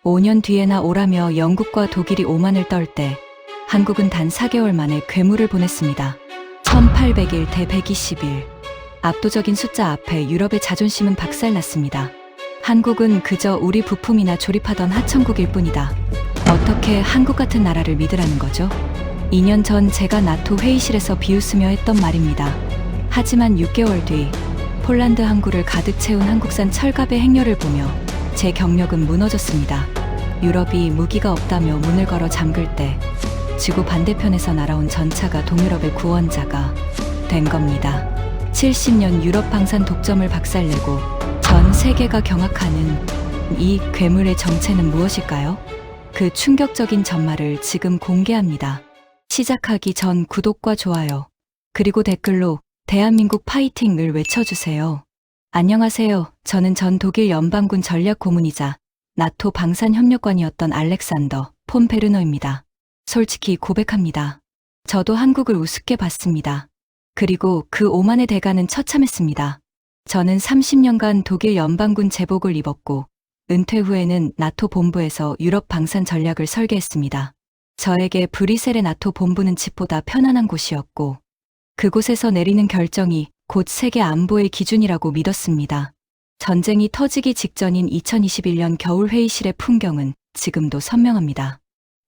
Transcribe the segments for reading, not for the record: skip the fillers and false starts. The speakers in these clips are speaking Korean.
5년 뒤에나 오라며 영국과 독일이 오만을 떨 때 한국은 단 4개월 만에 괴물을 보냈습니다. 1801 대 121. 압도적인 숫자 앞에 유럽의 자존심은 박살났습니다. 한국은 그저 우리 부품이나 조립하던 하청국일 뿐이다. 어떻게 한국 같은 나라를 믿으라는 거죠? 2년 전 제가 나토 회의실에서 비웃으며 했던 말입니다. 하지만 6개월 뒤 폴란드 항구를 가득 채운 한국산 철갑의 행렬을 보며 제 경력은 무너졌습니다. 유럽이 무기가 없다며 문을 걸어 잠글 때 지구 반대편에서 날아온 전차가 동유럽의 구원자가 된 겁니다. 70년 유럽 방산 독점을 박살내고 전 세계가 경악하는 이 괴물의 정체는 무엇일까요? 그 충격적인 전말을 지금 공개합니다. 시작하기 전 구독과 좋아요, 그리고 댓글로 대한민국 파이팅을 외쳐주세요. 안녕하세요. 저는 전 독일 연방군 전략 고문이자 나토 방산협력관이었던 알렉산더 폰 베르너입니다. 솔직히 고백합니다. 저도 한국을 우습게 봤습니다. 그리고 그 오만의 대가는 처참했습니다. 저는 30년간 독일 연방군 제복을 입었고 은퇴 후에는 나토 본부에서 유럽 방산 전략을 설계했습니다. 저에게 브뤼셀의 나토 본부는 집보다 편안한 곳이었고 그곳에서 내리는 결정이 곧 세계 안보의 기준이라고 믿었습니다. 전쟁이 터지기 직전인 2021년 겨울 회의실의 풍경은 지금도 선명합니다.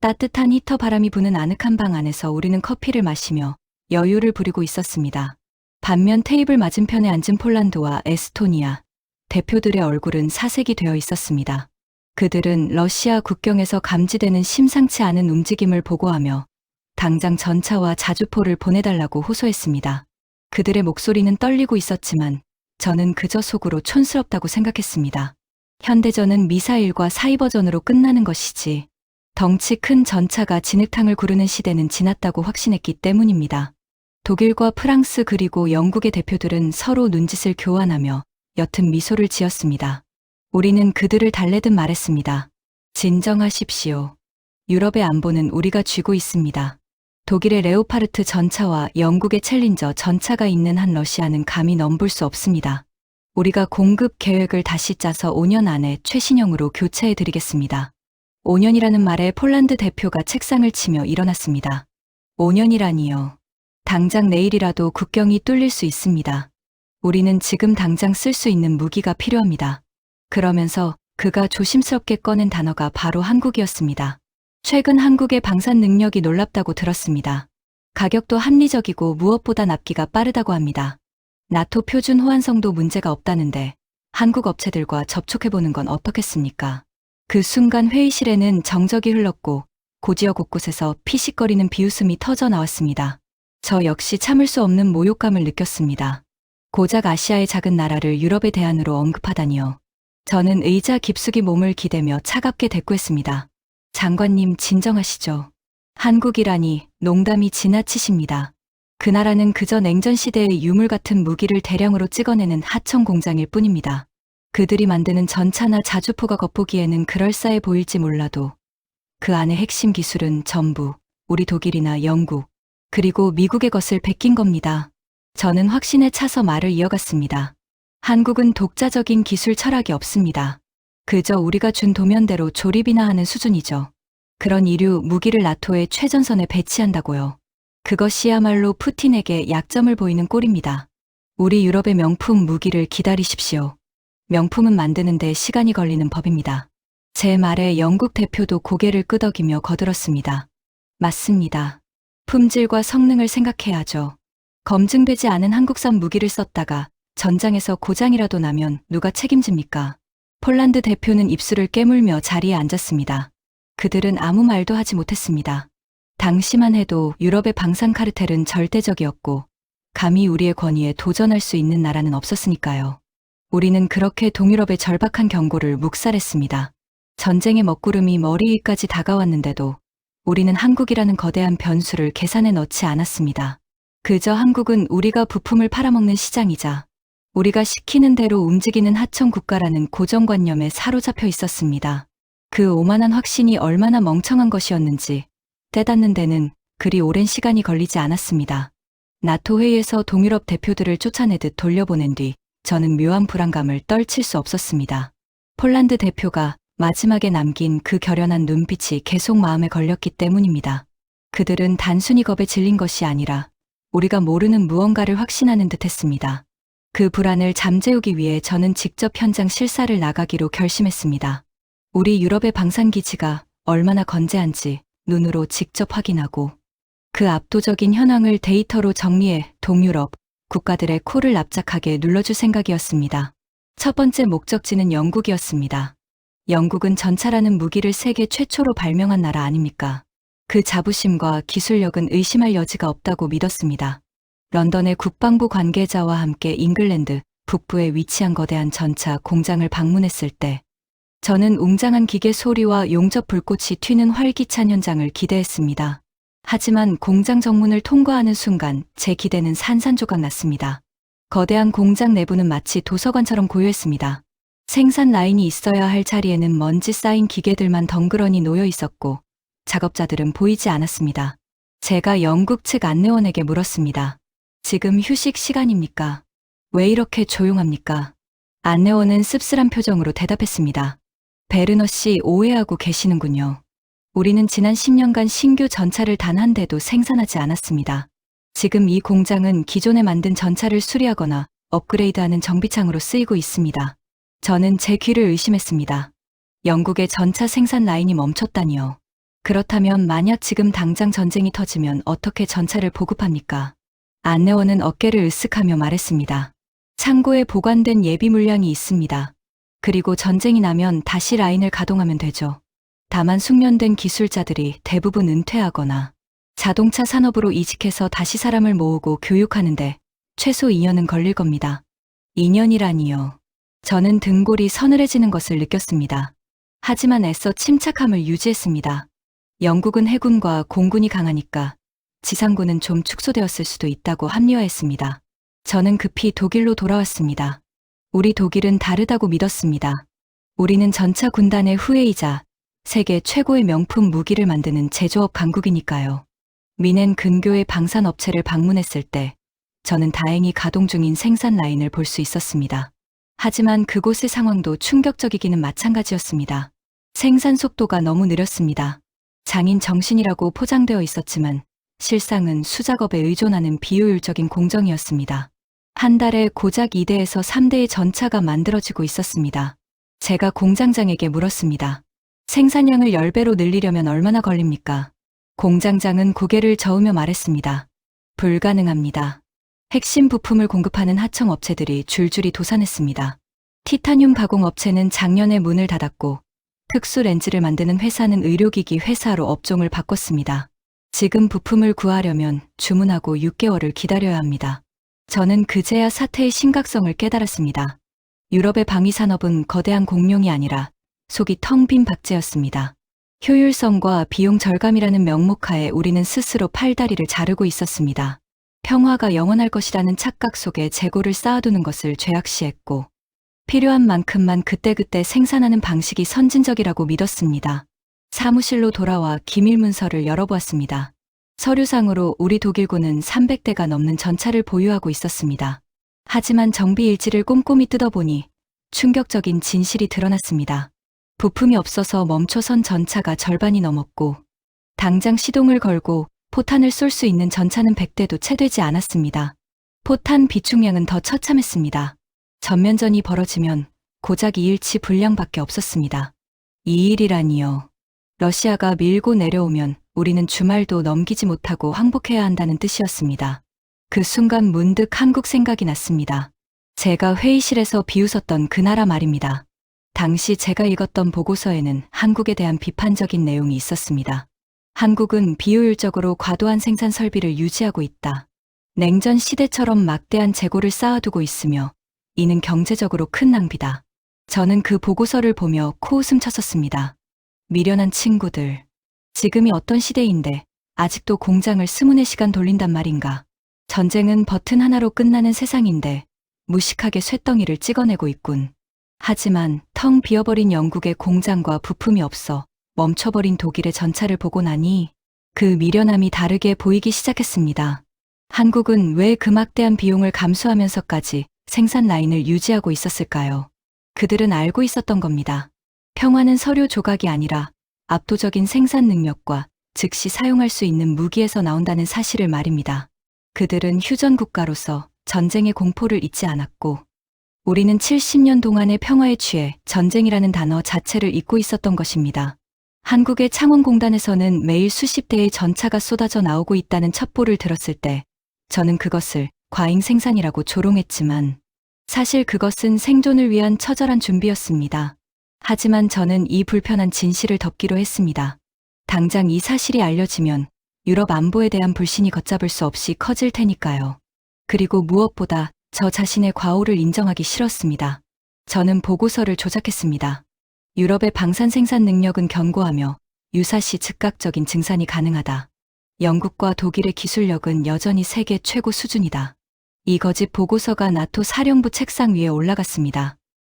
따뜻한 히터 바람이 부는 아늑한 방 안에서 우리는 커피를 마시며 여유를 부리고 있었습니다. 반면 테이블 맞은편에 앉은 폴란드와 에스토니아 대표들의 얼굴은 사색이 되어 있었습니다. 그들은 러시아 국경에서 감지되는 심상치 않은 움직임을 보고하며 당장 전차와 자주포를 보내달라고 호소했습니다. 그들의 목소리는 떨리고 있었지만 저는 그저 속으로 촌스럽다고 생각했습니다. 현대전은 미사일과 사이버전으로 끝나는 것이지 덩치 큰 전차가 진흙탕을 구르는 시대는 지났다고 확신했기 때문입니다. 독일과 프랑스 그리고 영국의 대표들은 서로 눈짓을 교환하며 옅은 미소를 지었습니다. 우리는 그들을 달래듯 말했습니다. 진정하십시오. 유럽의 안보는 우리가 쥐고 있습니다. 독일의 레오파르트 전차와 영국의 챌린저 전차가 있는 한 러시아는 감히 넘볼 수 없습니다. 우리가 공급 계획을 다시 짜서 5년 안에 최신형으로 교체해드리겠습니다. 5년이라는 말에 폴란드 대표가 책상을 치며 일어났습니다. 5년이라니요. 당장 내일이라도 국경이 뚫릴 수 있습니다. 우리는 지금 당장 쓸 수 있는 무기가 필요합니다. 그러면서 그가 조심스럽게 꺼낸 단어가 바로 한국이었습니다. 최근 한국의 방산 능력이 놀랍다고 들었습니다. 가격도 합리적이고 무엇보다 납기가 빠르다고 합니다. 나토 표준 호환성도 문제가 없다는데 한국 업체들과 접촉해보는 건 어떻겠습니까? 그 순간 회의실에는 정적이 흘렀고 고지어 곳곳에서 피식거리는 비웃음이 터져 나왔습니다. 저 역시 참을 수 없는 모욕감을 느꼈습니다. 고작 아시아의 작은 나라를 유럽의 대안으로 언급하다니요. 저는 의자 깊숙이 몸을 기대며 차갑게 대꾸했습니다. 장관님 진정하시죠. 한국이라니 농담이 지나치십니다. 그 나라는 그저 냉전 시대의 유물 같은 무기를 대량으로 찍어내는 하청 공장일 뿐입니다. 그들이 만드는 전차나 자주포가 겉보기에는 그럴싸해 보일지 몰라도 그 안의 핵심 기술은 전부 우리 독일이나 영국 그리고 미국의 것을 베낀 겁니다. 저는 확신에 차서 말을 이어갔습니다. 한국은 독자적인 기술 철학이 없습니다. 그저 우리가 준 도면대로 조립이나 하는 수준이죠. 그런 이류 무기를 나토의 최전선에 배치한다고요. 그것이야말로 푸틴에게 약점을 보이는 꼴입니다. 우리 유럽의 명품 무기를 기다리십시오. 명품은 만드는데 시간이 걸리는 법입니다. 제 말에 영국 대표도 고개를 끄덕이며 거들었습니다. 맞습니다. 품질과 성능을 생각해야죠. 검증되지 않은 한국산 무기를 썼다가 전장에서 고장이라도 나면 누가 책임집니까? 폴란드 대표는 입술을 깨물며 자리에 앉았습니다. 그들은 아무 말도 하지 못했습니다. 당시만 해도 유럽의 방산 카르텔은 절대적이었고 감히 우리의 권위에 도전할 수 있는 나라는 없었으니까요. 우리는 그렇게 동유럽의 절박한 경고를 묵살했습니다. 전쟁의 먹구름이 머리 위까지 다가왔는데도 우리는 한국이라는 거대한 변수를 계산에 넣지 않았습니다. 그저 한국은 우리가 부품을 팔아먹는 시장이자 우리가 시키는 대로 움직이는 하청 국가라는 고정관념에 사로잡혀 있었습니다. 그 오만한 확신이 얼마나 멍청한 것이었는지 떼닫는 데는 그리 오랜 시간이 걸리지 않았습니다. 나토 회의에서 동유럽 대표들을 쫓아내듯 돌려보낸 뒤 저는 묘한 불안감을 떨칠 수 없었습니다. 폴란드 대표가 마지막에 남긴 그 결연한 눈빛이 계속 마음에 걸렸기 때문입니다. 그들은 단순히 겁에 질린 것이 아니라 우리가 모르는 무언가를 확신하는 듯 했습니다. 그 불안을 잠재우기 위해 저는 직접 현장 실사를 나가기로 결심했습니다. 우리 유럽의 방산기지가 얼마나 건재한지 눈으로 직접 확인하고 그 압도적인 현황을 데이터로 정리해 동유럽 국가들의 코를 납작하게 눌러줄 생각이었습니다. 첫 번째 목적지는 영국이었습니다. 영국은 전차라는 무기를 세계 최초로 발명한 나라 아닙니까? 그 자부심과 기술력은 의심할 여지가 없다고 믿었습니다. 런던의 국방부 관계자와 함께 잉글랜드 북부에 위치한 거대한 전차 공장을 방문했을 때 저는 웅장한 기계 소리와 용접 불꽃이 튀는 활기찬 현장을 기대했습니다. 하지만 공장 정문을 통과하는 순간 제 기대는 산산조각 났습니다. 거대한 공장 내부는 마치 도서관처럼 고요했습니다. 생산 라인이 있어야 할 자리에는 먼지 쌓인 기계들만 덩그러니 놓여 있었고 작업자들은 보이지 않았습니다. 제가 영국 측 안내원에게 물었습니다. 지금 휴식 시간입니까? 왜 이렇게 조용합니까? 안내원은 씁쓸한 표정으로 대답했습니다. 베르너 씨 오해하고 계시는군요. 우리는 지난 10년간 신규 전차를 단 한 대도 생산하지 않았습니다. 지금 이 공장은 기존에 만든 전차를 수리하거나 업그레이드하는 정비창으로 쓰이고 있습니다. 저는 제 귀를 의심했습니다. 영국의 전차 생산 라인이 멈췄다니요. 그렇다면 만약 지금 당장 전쟁이 터지면 어떻게 전차를 보급합니까? 안내원은 어깨를 으쓱하며 말했습니다. 창고에 보관된 예비 물량이 있습니다. 그리고 전쟁이 나면 다시 라인을 가동하면 되죠. 다만 숙련된 기술자들이 대부분 은퇴하거나 자동차 산업으로 이직해서 다시 사람을 모으고 교육하는데 최소 2년은 걸릴 겁니다. 2년이라니요. 저는 등골이 서늘해지는 것을 느꼈습니다. 하지만 애써 침착함을 유지했습니다. 영국은 해군과 공군이 강하니까 지상군은 좀 축소되었을 수도 있다고 합리화했습니다. 저는 급히 독일로 돌아왔습니다. 우리 독일은 다르다고 믿었습니다. 우리는 전차 군단의 후예이자 세계 최고의 명품 무기를 만드는 제조업 강국이니까요. 미넨 근교의 방산업체를 방문했을 때 저는 다행히 가동 중인 생산 라인을 볼 수 있었습니다. 하지만 그곳의 상황도 충격적이기는 마찬가지였습니다. 생산 속도가 너무 느렸습니다. 장인 정신이라고 포장되어 있었지만 실상은 수작업에 의존하는 비효율적인 공정이었습니다. 한 달에 고작 2대에서 3대의 전차가 만들어지고 있었습니다. 제가 공장장에게 물었습니다. 생산량을 10배로 늘리려면 얼마나 걸립니까? 공장장은 고개를 저으며 말했습니다. 불가능합니다. 핵심 부품을 공급하는 하청 업체들이 줄줄이 도산했습니다. 티타늄 가공 업체는 작년에 문을 닫았고 특수 렌즈를 만드는 회사는 의료기기 회사로 업종을 바꿨습니다. 지금 부품을 구하려면 주문하고 6개월을 기다려야 합니다. 저는 그제야 사태의 심각성을 깨달았습니다. 유럽의 방위산업은 거대한 공룡이 아니라 속이 텅 빈 박제였습니다. 효율성과 비용 절감이라는 명목하에 우리는 스스로 팔다리를 자르고 있었습니다. 평화가 영원할 것이라는 착각 속에 재고를 쌓아두는 것을 죄악시했고 필요한 만큼만 그때그때 생산하는 방식이 선진적이라고 믿었습니다. 사무실로 돌아와 기밀 문서를 열어보았습니다. 서류상으로 우리 독일군은 300대가 넘는 전차를 보유하고 있었습니다. 하지만 정비 일지를 꼼꼼히 뜯어보니 충격적인 진실이 드러났습니다. 부품이 없어서 멈춰선 전차가 절반이 넘었고 당장 시동을 걸고 포탄을 쏠 수 있는 전차는 100대도 채 되지 않았습니다. 포탄 비축량은 더 처참했습니다. 전면전이 벌어지면 고작 2일치 분량밖에 없었습니다. 2일이라니요. 러시아가 밀고 내려오면 우리는 주말도 넘기지 못하고 항복해야 한다는 뜻이었습니다. 그 순간 문득 한국 생각이 났습니다. 제가 회의실에서 비웃었던 그 나라 말입니다. 당시 제가 읽었던 보고서에는 한국에 대한 비판적인 내용이 있었습니다. 한국은 비효율적으로 과도한 생산 설비를 유지하고 있다. 냉전 시대처럼 막대한 재고를 쌓아두고 있으며 이는 경제적으로 큰 낭비다. 저는 그 보고서를 보며 코웃음 쳤었습니다. 미련한 친구들. 지금이 어떤 시대인데 아직도 공장을 20~4시간 돌린단 말인가. 전쟁은 버튼 하나로 끝나는 세상인데 무식하게 쇳덩이를 찍어내고 있군. 하지만 텅 비어버린 영국의 공장과 부품이 없어 멈춰버린 독일의 전차를 보고 나니 그 미련함이 다르게 보이기 시작했습니다. 한국은 왜 그 막대한 비용을 감수하면서까지 생산 라인을 유지하고 있었을까요? 그들은 알고 있었던 겁니다. 평화는 서류 조각이 아니라 압도적인 생산 능력과 즉시 사용할 수 있는 무기에서 나온다는 사실을 말입니다. 그들은 휴전 국가로서 전쟁의 공포를 잊지 않았고, 우리는 70년 동안의 평화에 취해 전쟁이라는 단어 자체를 잊고 있었던 것입니다. 한국의 창원공단에서는 매일 수십 대의 전차가 쏟아져 나오고 있다는 첩보를 들었을 때 저는 그것을 과잉 생산이라고 조롱했지만 사실 그것은 생존을 위한 처절한 준비였습니다. 하지만 저는 이 불편한 진실을 덮기로 했습니다. 당장 이 사실이 알려지면 유럽 안보에 대한 불신이 걷잡을 수 없이 커질 테니까요. 그리고 무엇보다 저 자신의 과오를 인정하기 싫었습니다. 저는 보고서를 조작했습니다. 유럽의 방산 생산 능력은 견고하며 유사시 즉각적인 증산이 가능하다. 영국과 독일의 기술력은 여전히 세계 최고 수준이다. 이 거짓 보고서가 나토 사령부 책상 위에 올라갔습니다.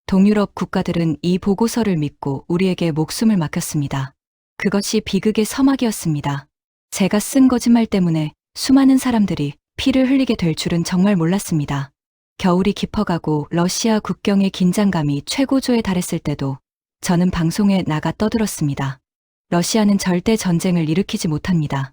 동유럽 국가들은 이 보고서를 믿고 우리에게 목숨을 맡겼습니다. 그것이 비극의 서막이었습니다. 제가 쓴 거짓말 때문에 수많은 사람들이 피를 흘리게 될 줄은 정말 몰랐습니다. 겨울이 깊어가고 러시아 국경의 긴장감이 최고조에 달했을 때도 저는 방송에 나가 떠들었습니다. 러시아는 절대 전쟁을 일으키지 못합니다.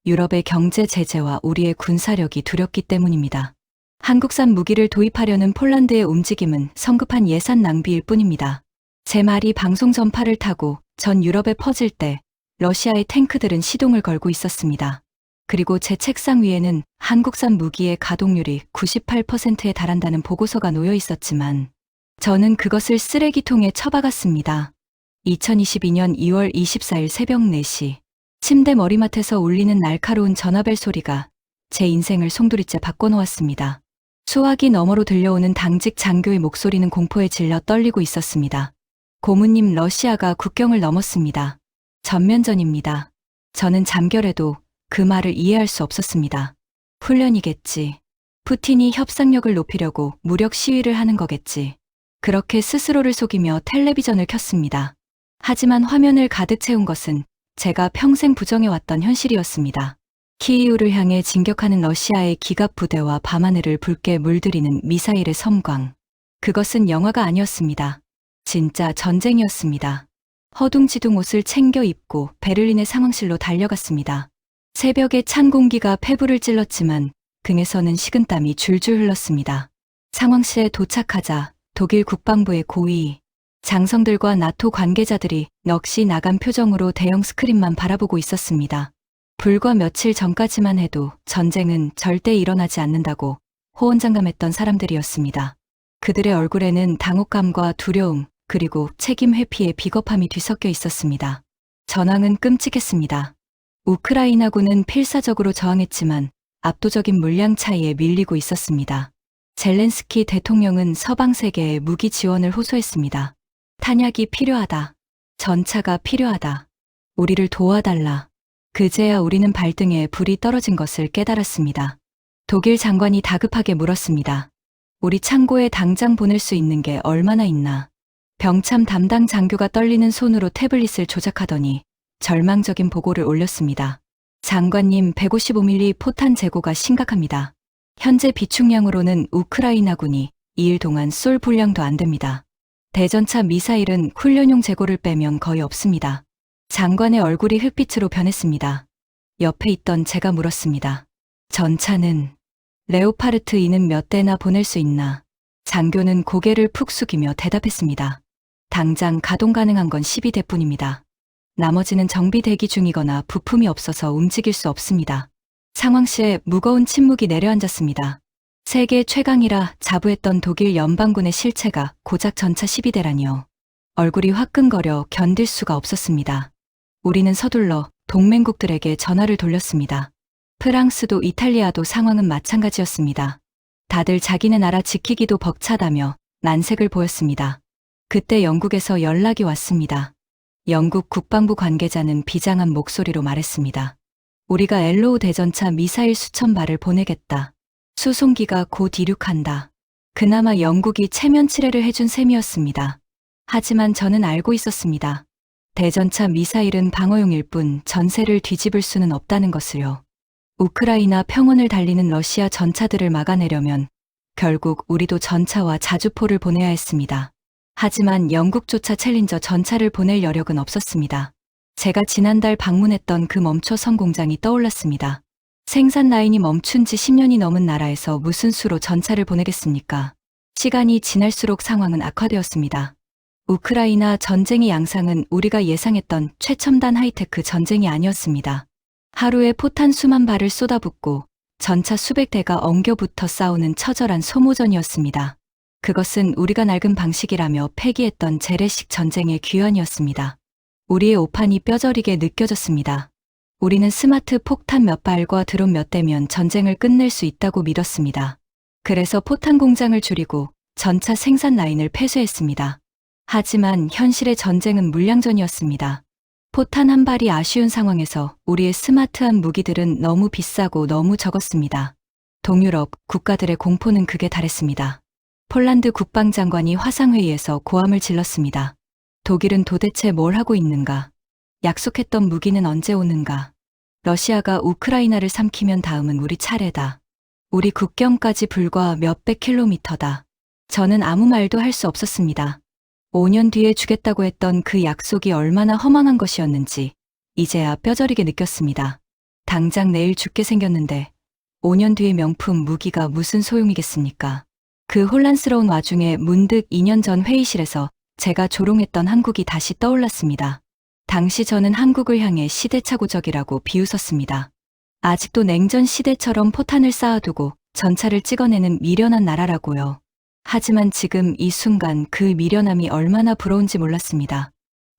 유럽의 경제 제재와 우리의 군사력이 두렵기 때문입니다. 한국산 무기를 도입하려는 폴란드의 움직임은 성급한 예산 낭비일 뿐입니다. 제 말이 방송 전파를 타고 전 유럽에 퍼질 때 러시아의 탱크들은 시동을 걸고 있었습니다. 그리고 제 책상 위에는 한국산 무기의 가동률이 98%에 달한다는 보고서가 놓여 있었지만 저는 그것을 쓰레기통에 처박았습니다. 2022년 2월 24일 새벽 4시 침대 머리맡에서 울리는 날카로운 전화벨 소리가 제 인생을 송두리째 바꿔놓았습니다. 수화기 너머로 들려오는 당직 장교의 목소리는 공포에 질려 떨리고 있었습니다. 고문님, 러시아가 국경을 넘었습니다. 전면전입니다. 저는 잠결에도 그 말을 이해할 수 없었습니다. 훈련이겠지. 푸틴이 협상력을 높이려고 무력 시위를 하는 거겠지. 그렇게 스스로를 속이며 텔레비전을 켰습니다. 하지만 화면을 가득 채운 것은 제가 평생 부정해왔던 현실이었습니다. 키이우를 향해 진격하는 러시아의 기갑 부대와 밤하늘을 붉게 물들이는 미사일의 섬광. 그것은 영화가 아니었습니다. 진짜 전쟁이었습니다. 허둥지둥 옷을 챙겨 입고 베를린의 상황실로 달려갔습니다. 새벽에 찬 공기가 폐부를 찔렀지만 등에서는 식은땀이 줄줄 흘렀습니다. 상황실에 도착하자 독일 국방부의 고위 장성들과 나토 관계자들이 넋이 나간 표정으로 대형 스크린만 바라보고 있었습니다. 불과 며칠 전까지만 해도 전쟁은 절대 일어나지 않는다고 호언장담했던 사람들이었습니다. 그들의 얼굴에는 당혹감과 두려움, 그리고 책임 회피의 비겁함이 뒤섞여 있었습니다. 전황은 끔찍했습니다. 우크라이나군은 필사적으로 저항했지만 압도적인 물량 차이에 밀리고 있었습니다. 젤렌스키 대통령은 서방 세계에 무기 지원을 호소했습니다. 탄약이 필요하다. 전차가 필요하다. 우리를 도와달라. 그제야 우리는 발등에 불이 떨어진 것을 깨달았습니다. 독일 장관이 다급하게 물었습니다. 우리 창고에 당장 보낼 수 있는 게 얼마나 있나. 병참 담당 장교가 떨리는 손으로 태블릿을 조작하더니 절망적인 보고를 올렸습니다. 장관님, 155mm 포탄 재고가 심각합니다. 현재 비축량으로는 우크라이나군이 2일 동안 쏠 분량도 안 됩니다. 대전차 미사일은 훈련용 재고를 빼면 거의 없습니다. 장관의 얼굴이 흑빛으로 변했습니다. 옆에 있던 제가 물었습니다. 전차는 레오파르트 2는 몇 대나 보낼 수 있나? 장교는 고개를 푹 숙이며 대답했습니다. 당장 가동 가능한 건 12대뿐입니다. 나머지는 정비 대기 중이거나 부품이 없어서 움직일 수 없습니다. 상황실에 무거운 침묵이 내려앉았습니다. 세계 최강이라 자부했던 독일 연방군의 실체가 고작 전차 12대라니요. 얼굴이 화끈거려 견딜 수가 없었습니다. 우리는 서둘러 동맹국들에게 전화를 돌렸습니다. 프랑스도 이탈리아도 상황은 마찬가지였습니다. 다들 자기네 나라 지키기도 벅차다며 난색을 보였습니다. 그때 영국에서 연락이 왔습니다. 영국 국방부 관계자는 비장한 목소리로 말했습니다. 우리가 엘로우 대전차 미사일 수천 발을 보내겠다. 수송기가 곧 이륙한다. 그나마 영국이 체면 치레를 해준 셈이었습니다. 하지만 저는 알고 있었습니다. 대전차 미사일은 방어용일 뿐 전세를 뒤집을 수는 없다는 것을요. 우크라이나 평원을 달리는 러시아 전차들을 막아내려면 결국 우리도 전차와 자주포를 보내야 했습니다. 하지만 영국조차 챌린저 전차를 보낼 여력은 없었습니다. 제가 지난달 방문했던 그 멈춰선 공장이 떠올랐습니다. 생산 라인이 멈춘 지 10년이 넘은 나라에서 무슨 수로 전차를 보내겠습니까? 시간이 지날수록 상황은 악화되었습니다. 우크라이나 전쟁의 양상은 우리가 예상했던 최첨단 하이테크 전쟁이 아니었습니다. 하루에 포탄 수만 발을 쏟아붓고 전차 수백 대가 엉겨붙어 싸우는 처절한 소모전이었습니다. 그것은 우리가 낡은 방식이라며 폐기했던 재래식 전쟁의 귀환이었습니다. 우리의 오판이 뼈저리게 느껴졌습니다. 우리는 스마트 폭탄 몇 발과 드론 몇 대면 전쟁을 끝낼 수 있다고 믿었습니다. 그래서 포탄 공장을 줄이고 전차 생산 라인을 폐쇄했습니다. 하지만 현실의 전쟁은 물량전이었습니다. 포탄 한 발이 아쉬운 상황에서 우리의 스마트한 무기들은 너무 비싸고 너무 적었습니다. 동유럽 국가들의 공포는 극에 달했습니다. 폴란드 국방장관이 화상회의에서 고함을 질렀습니다. 독일은 도대체 뭘 하고 있는가? 약속했던 무기는 언제 오는가? 러시아가 우크라이나를 삼키면 다음은 우리 차례다. 우리 국경까지 불과 몇백 킬로미터다. 저는 아무 말도 할 수 없었습니다. 5년 뒤에 주겠다고 했던 그 약속이 얼마나 허망한 것이었는지 이제야 뼈저리게 느꼈습니다. 당장 내일 죽게 생겼는데 5년 뒤의 명품 무기가 무슨 소용이겠습니까? 그 혼란스러운 와중에 문득 2년 전 회의실에서 제가 조롱했던 한국이 다시 떠올랐습니다. 당시 저는 한국을 향해 시대착오적이라고 비웃었습니다. 아직도 냉전 시대처럼 포탄을 쌓아두고 전차를 찍어내는 미련한 나라라고요. 하지만 지금 이 순간 그 미련함이 얼마나 부러운지 몰랐습니다.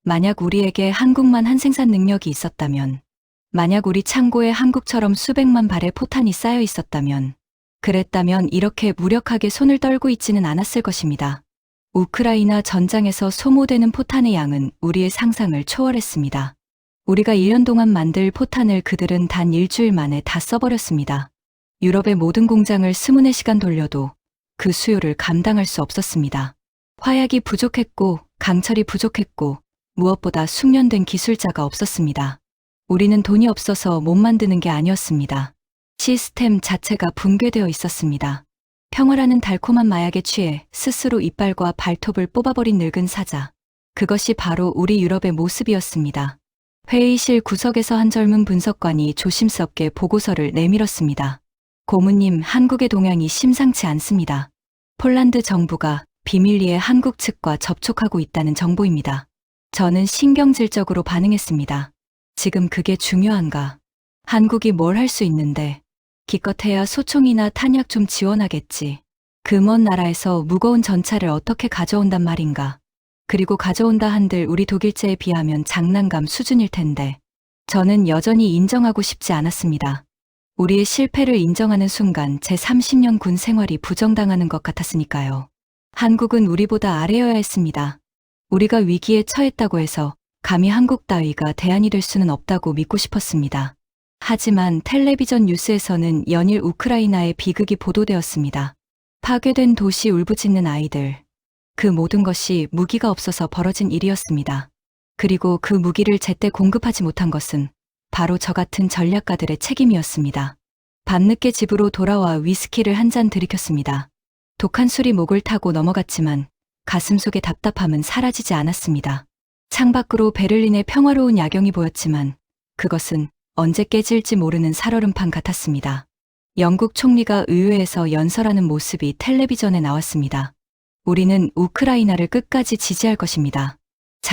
만약 우리에게 한국만 한 생산 능력이 있었다면, 만약 우리 창고에 한국처럼 수백만 발의 포탄이 쌓여 있었다면, 그랬다면 이렇게 무력하게 손을 떨고 있지는 않았을 것입니다. 우크라이나 전장에서 소모되는 포탄의 양은 우리의 상상을 초월했습니다. 우리가 1년 동안 만들 포탄을 그들은 단 일주일 만에 다 써버렸습니다. 유럽의 모든 공장을 24시간 돌려도 그 수요를 감당할 수 없었습니다. 화약이 부족했고 강철이 부족했고 무엇보다 숙련된 기술자가 없었습니다. 우리는 돈이 없어서 못 만드는 게 아니었습니다. 시스템 자체가 붕괴되어 있었습니다. 평화라는 달콤한 마약에 취해 스스로 이빨과 발톱을 뽑아버린 늙은 사자. 그것이 바로 우리 유럽의 모습이었습니다. 회의실 구석에서 한 젊은 분석관이 조심스럽게 보고서를 내밀었습니다. 고문님, 한국의 동향이 심상치 않습니다. 폴란드 정부가 비밀리에 한국 측과 접촉하고 있다는 정보입니다. 저는 신경질적으로 반응했습니다. 지금 그게 중요한가? 한국이 뭘 할 수 있는데 기껏해야 소총이나 탄약 좀 지원하겠지. 그 먼 나라에서 무거운 전차를 어떻게 가져온단 말인가? 그리고 가져온다 한들 우리 독일제에 비하면 장난감 수준일 텐데. 저는 여전히 인정하고 싶지 않았습니다. 우리의 실패를 인정하는 순간 제 30년 군 생활이 부정당하는 것 같았으니까요. 한국은 우리보다 아래여야 했습니다. 우리가 위기에 처했다고 해서 감히 한국 따위가 대안이 될 수는 없다고 믿고 싶었습니다. 하지만 텔레비전 뉴스에서는 연일 우크라이나의 비극이 보도되었습니다. 파괴된 도시 울부짖는 아이들. 그 모든 것이 무기가 없어서 벌어진 일이었습니다. 그리고 그 무기를 제때 공급하지 못한 것은 바로 저 같은 전략가들의 책임이었습니다. 밤늦게 집으로 돌아와 위스키를 한 잔 들이켰습니다. 독한 술이 목을 타고 넘어갔지만 가슴 속의 답답함은 사라지지 않았습니다. 창밖으로 베를린의 평화로운 야경이 보였지만 그것은 언제 깨질지 모르는 살얼음판 같았습니다. 영국 총리가 의회에서 연설하는 모습이 텔레비전에 나왔습니다. 우리는 우크라이나를 끝까지 지지할 것입니다.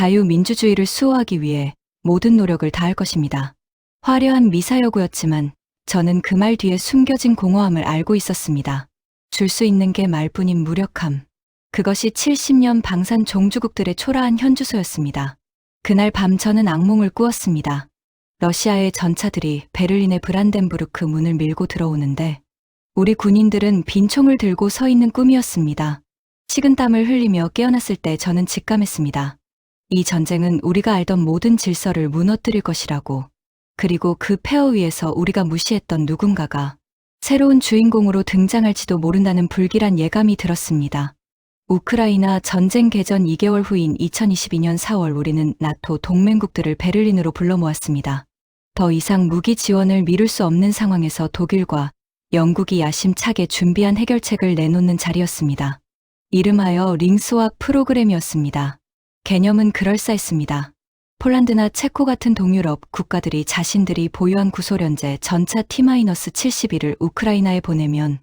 자유민주주의를 수호하기 위해 모든 노력을 다할 것입니다. 화려한 미사여구였지만 저는 그 말 뒤에 숨겨진 공허함을 알고 있었습니다. 줄 수 있는 게 말뿐인 무력함. 그것이 70년 방산 종주국들의 초라한 현주소였습니다. 그날 밤 저는 악몽을 꾸었습니다. 러시아의 전차들이 베를린의 브란덴부르크 문을 밀고 들어오는데 우리 군인들은 빈 총을 들고 서 있는 꿈이었습니다. 식은땀을 흘리며 깨어났을 때 저는 직감했습니다. 이 전쟁은 우리가 알던 모든 질서를 무너뜨릴 것이라고. 그리고 그 폐허 위에서 우리가 무시했던 누군가가 새로운 주인공으로 등장할지도 모른다는 불길한 예감이 들었습니다. 우크라이나 전쟁 개전 2개월 후인 2022년 4월 우리는 나토 동맹국들을 베를린으로 불러 모았습니다. 더 이상 무기 지원을 미룰 수 없는 상황에서 독일과 영국이 야심차게 준비한 해결책을 내놓는 자리였습니다. 이름하여 링스왑 프로그램이었습니다. 개념은 그럴싸했습니다. 폴란드나 체코 같은 동유럽 국가들이 자신들이 보유한 구소련제 전차 T-71을 우크라이나에 보내면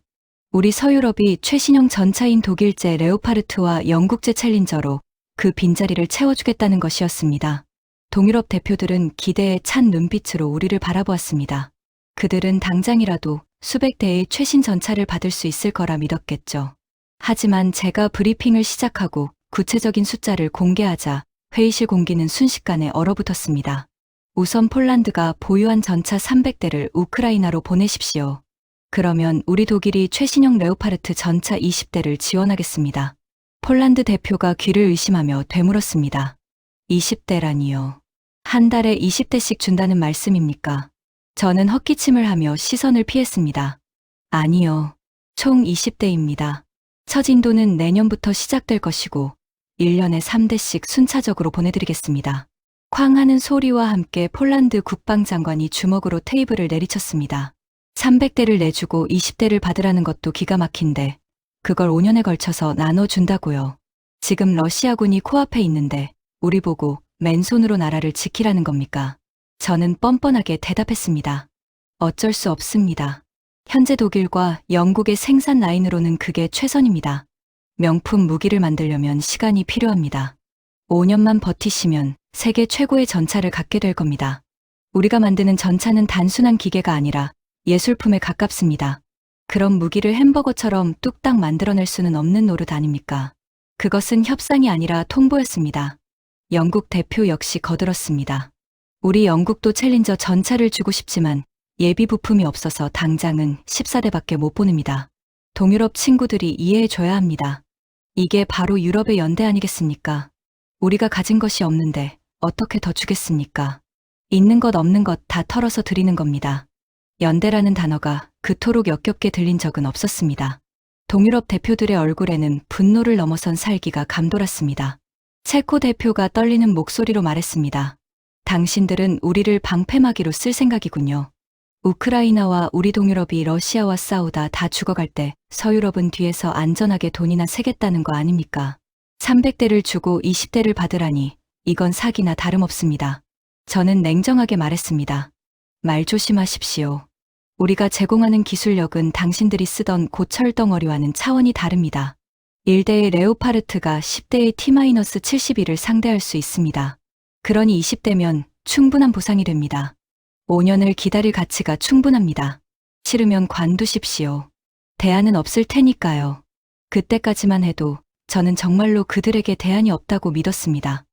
우리 서유럽이 최신형 전차인 독일제 레오파르트와 영국제 챌린저로 그 빈자리를 채워주겠다는 것이었습니다. 동유럽 대표들은 기대에 찬 눈빛으로 우리를 바라보았습니다. 그들은 당장이라도 수백 대의 최신 전차를 받을 수 있을 거라 믿었겠죠. 하지만 제가 브리핑을 시작하고 구체적인 숫자를 공개하자 회의실 공기는 순식간에 얼어붙었습니다. 우선 폴란드가 보유한 전차 300대를 우크라이나로 보내십시오. 그러면 우리 독일이 최신형 레오파르트 전차 20대를 지원하겠습니다. 폴란드 대표가 귀를 의심하며 되물었습니다. 20대라니요. 한 달에 20대씩 준다는 말씀입니까? 저는 헛기침을 하며 시선을 피했습니다. 아니요. 총 20대입니다. 첫 인도는 내년부터 시작될 것이고 1년에 3대씩 순차적으로 보내드리겠습니다. 쾅 하는 소리와 함께 폴란드 국방장관이 주먹으로 테이블을 내리쳤습니다. 300대를 내주고 20대를 받으라는 것도 기가 막힌데 그걸 5년에 걸쳐서 나눠준다고요. 지금 러시아군이 코앞에 있는데 우리 보고 맨손으로 나라를 지키라는 겁니까? 저는 뻔뻔하게 대답했습니다. 어쩔 수 없습니다. 현재 독일과 영국의 생산 라인으로는 그게 최선입니다. 명품 무기를 만들려면 시간이 필요합니다. 5년만 버티시면 세계 최고의 전차를 갖게 될 겁니다. 우리가 만드는 전차는 단순한 기계가 아니라 예술품에 가깝습니다. 그런 무기를 햄버거처럼 뚝딱 만들어낼 수는 없는 노릇 아닙니까? 그것은 협상이 아니라 통보였습니다. 영국 대표 역시 거들었습니다. 우리 영국도 챌린저 전차를 주고 싶지만 예비 부품이 없어서 당장은 14대밖에 못 보냅니다. 동유럽 친구들이 이해해줘야 합니다. 이게 바로 유럽의 연대 아니겠습니까? 우리가 가진 것이 없는데 어떻게 더 주겠습니까? 있는 것 없는 것 다 털어서 드리는 겁니다. 연대라는 단어가 그토록 역겹게 들린 적은 없었습니다. 동유럽 대표들의 얼굴에는 분노를 넘어선 살기가 감돌았습니다. 체코 대표가 떨리는 목소리로 말했습니다. 당신들은 우리를 방패막이로 쓸 생각이군요. 우크라이나와 우리 동유럽이 러시아와 싸우다 다 죽어갈 때 서유럽은 뒤에서 안전하게 돈이나 세겠다는 거 아닙니까? 300대를 주고 20대를 받으라니 이건 사기나 다름없습니다. 저는 냉정하게 말했습니다. 말 조심하십시오. 우리가 제공하는 기술력은 당신들이 쓰던 고철덩어리와는 차원이 다릅니다. 1대의 레오파르트가 10대의 T-71을 상대할 수 있습니다. 그러니 20대면 충분한 보상이 됩니다. 5년을 기다릴 가치가 충분합니다. 싫으면 관두십시오. 대안은 없을 테니까요. 그때까지만 해도 저는 정말로 그들에게 대안이 없다고 믿었습니다.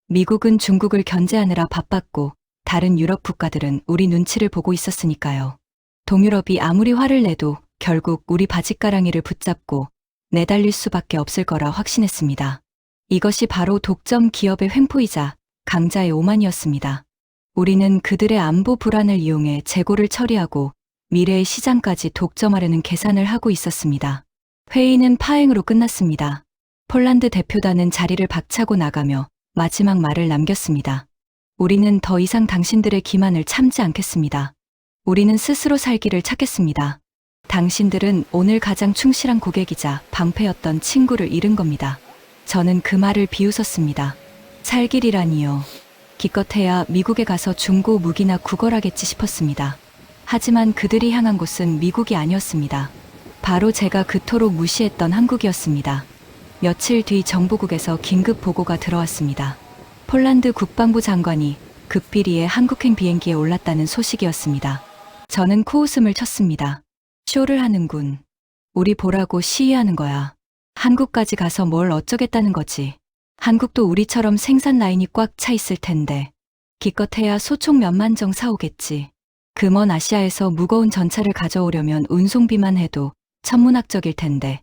미국은 중국을 견제하느라 바빴고 다른 유럽 국가들은 우리 눈치를 보고 있었으니까요. 동유럽이 아무리 화를 내도 결국 우리 바짓가랑이를 붙잡고 내달릴 수밖에 없을 거라 확신했습니다. 이것이 바로 독점 기업의 횡포이자 강자의 오만이었습니다. 우리는 그들의 안보 불안을 이용해 재고를 처리하고 미래의 시장까지 독점하려는 계산을 하고 있었습니다. 회의는 파행으로 끝났습니다. 폴란드 대표단은 자리를 박차고 나가며 마지막 말을 남겼습니다. 우리는 더 이상 당신들의 기만을 참지 않겠습니다. 우리는 스스로 살 길을 찾겠습니다. 당신들은 오늘 가장 충실한 고객이자 방패였던 친구를 잃은 겁니다. 저는 그 말을 비웃었습니다. 살 길이라니요. 기껏해야 미국에 가서 중고 무기나 구걸하겠지 싶었습니다. 하지만 그들이 향한 곳은 미국이 아니었습니다. 바로 제가 그토록 무시했던 한국이었습니다. 며칠 뒤 정보국에서 긴급 보고가 들어왔습니다. 폴란드 국방부 장관이 급비리에 한국행 비행기에 올랐다는 소식이었습니다. 저는 코웃음을 쳤습니다. 쇼를 하는군. 우리 보라고 시위하는 거야. 한국까지 가서 뭘 어쩌겠다는 거지. 한국도 우리처럼 생산 라인이 꽉 차 있을 텐데. 기껏해야 소총 몇만 정 사오겠지. 그 먼 아시아에서 무거운 전차를 가져오려면 운송비만 해도 천문학적일 텐데.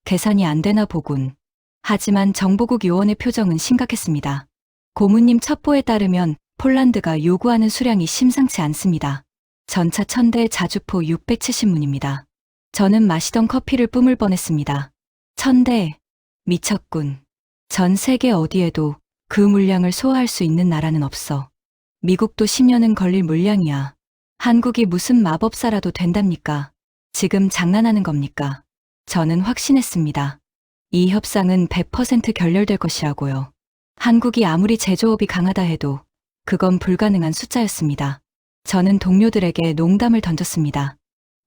계산이 안 되나 보군. 하지만 정보국 요원의 표정은 심각했습니다. 고문님 첩보에 따르면 폴란드가 요구하는 수량이 심상치 않습니다. 전차 1000대 자주포 670문입니다. 저는 마시던 커피를 뿜을 뻔했습니다. 1000대. 미쳤군. 전 세계 어디에도 그 물량을 소화할 수 있는 나라는 없어. 미국도 10년은 걸릴 물량이야. 한국이 무슨 마법사라도 된답니까? 지금 장난하는 겁니까? 저는 확신했습니다. 이 협상은 100% 결렬될 것이라고요. 한국이 아무리 제조업이 강하다 해도 그건 불가능한 숫자였습니다. 저는 동료들에게 농담을 던졌습니다.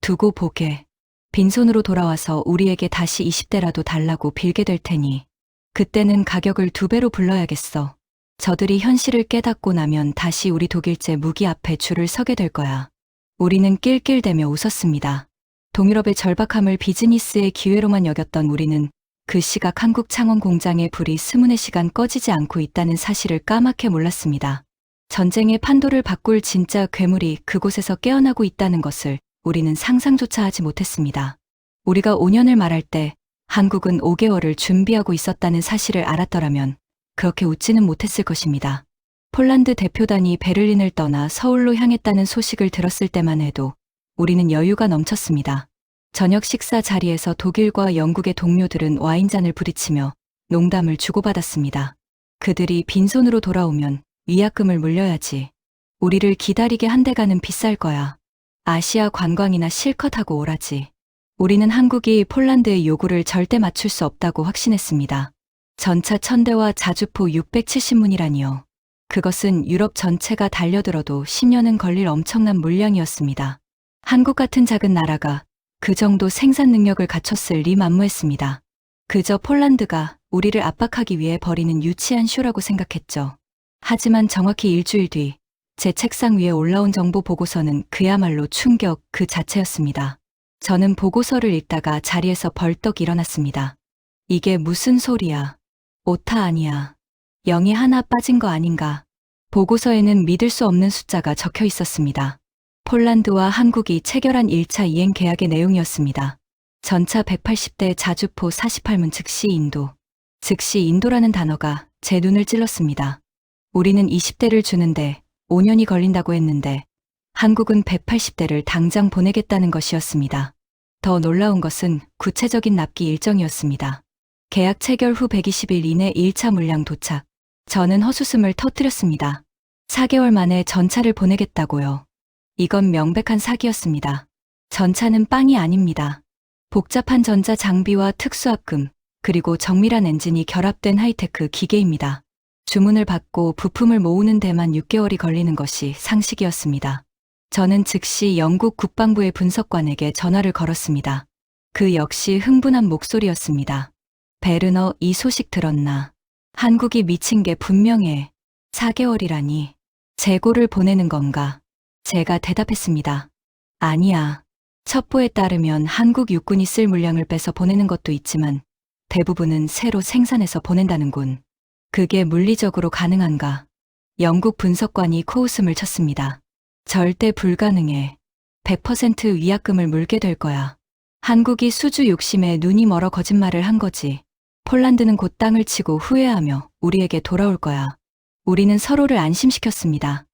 두고 보게. 빈손으로 돌아와서 우리에게 다시 20대라도 달라고 빌게 될 테니 그때는 가격을 2배로 불러야겠어. 저들이 현실을 깨닫고 나면 다시 우리 독일제 무기 앞에 줄을 서게 될 거야. 우리는 낄낄대며 웃었습니다. 동유럽의 절박함을 비즈니스의 기회로만 여겼던 우리는 그 시각 한국 창원 공장의 불이 24시간 꺼지지 않고 있다는 사실을 까맣게 몰랐습니다. 전쟁의 판도를 바꿀 진짜 괴물이 그곳에서 깨어나고 있다는 것을 우리는 상상조차 하지 못했습니다. 우리가 5년을 말할 때 한국은 5개월을 준비하고 있었다는 사실을 알았더라면 그렇게 웃지는 못했을 것입니다. 폴란드 대표단이 베를린을 떠나 서울로 향했다는 소식을 들었을 때만 해도 우리는 여유가 넘쳤습니다. 저녁 식사 자리에서 독일과 영국의 동료들은 와인잔을 부딪히며 농담을 주고받았습니다. 그들이 빈손으로 돌아오면 위약금을 물려야지. 우리를 기다리게 한 대가는 비쌀 거야. 아시아 관광이나 실컷 하고 오라지. 우리는 한국이 폴란드의 요구를 절대 맞출 수 없다고 확신했습니다. 전차 1000대와 자주포 670문이라니요. 그것은 유럽 전체가 달려들어도 10년은 걸릴 엄청난 물량이었습니다. 한국 같은 작은 나라가 그 정도 생산 능력을 갖췄을 리 만무했습니다. 그저 폴란드가 우리를 압박하기 위해 벌이는 유치한 쇼라고 생각했죠. 하지만 정확히 일주일 뒤 제 책상 위에 올라온 정보 보고서는 그야말로 충격 그 자체였습니다. 저는 보고서를 읽다가 자리에서 벌떡 일어났습니다. 이게 무슨 소리야. 오타 아니야. 0이 하나 빠진 거 아닌가. 보고서에는 믿을 수 없는 숫자가 적혀 있었습니다. 폴란드와 한국이 체결한 1차 이행 계약의 내용이었습니다. 전차 180대 자주포 48문 즉시 인도. 즉시 인도라는 단어가 제 눈을 찔렀습니다. 우리는 20대를 주는데 5년이 걸린다고 했는데 한국은 180대를 당장 보내겠다는 것이었습니다. 더 놀라운 것은 구체적인 납기 일정이었습니다. 계약 체결 후 120일 이내 1차 물량 도착. 저는 헛웃음을 터뜨렸습니다. 4개월 만에 전차를 보내겠다고요. 이건 명백한 사기였습니다. 전차는 빵이 아닙니다. 복잡한 전자 장비와 특수합금, 그리고 정밀한 엔진이 결합된 하이테크 기계입니다. 주문을 받고 부품을 모으는 데만 6개월이 걸리는 것이 상식이었습니다. 저는 즉시 영국 국방부의 분석관에게 전화를 걸었습니다. 그 역시 흥분한 목소리였습니다. 베르너, 이 소식 들었나? 한국이 미친 게 분명해. 4개월이라니. 재고를 보내는 건가? 제가 대답했습니다. 아니야. 첩보에 따르면 한국 육군이 쓸 물량을 빼서 보내는 것도 있지만 대부분은 새로 생산해서 보낸다는군. 그게 물리적으로 가능한가? 영국 분석관이 코웃음을 쳤습니다. 절대 불가능해. 100% 위약금을 물게 될 거야. 한국이 수주 욕심에 눈이 멀어 거짓말을 한 거지. 폴란드는 곧 땅을 치고 후회하며 우리에게 돌아올 거야. 우리는 서로를 안심시켰습니다.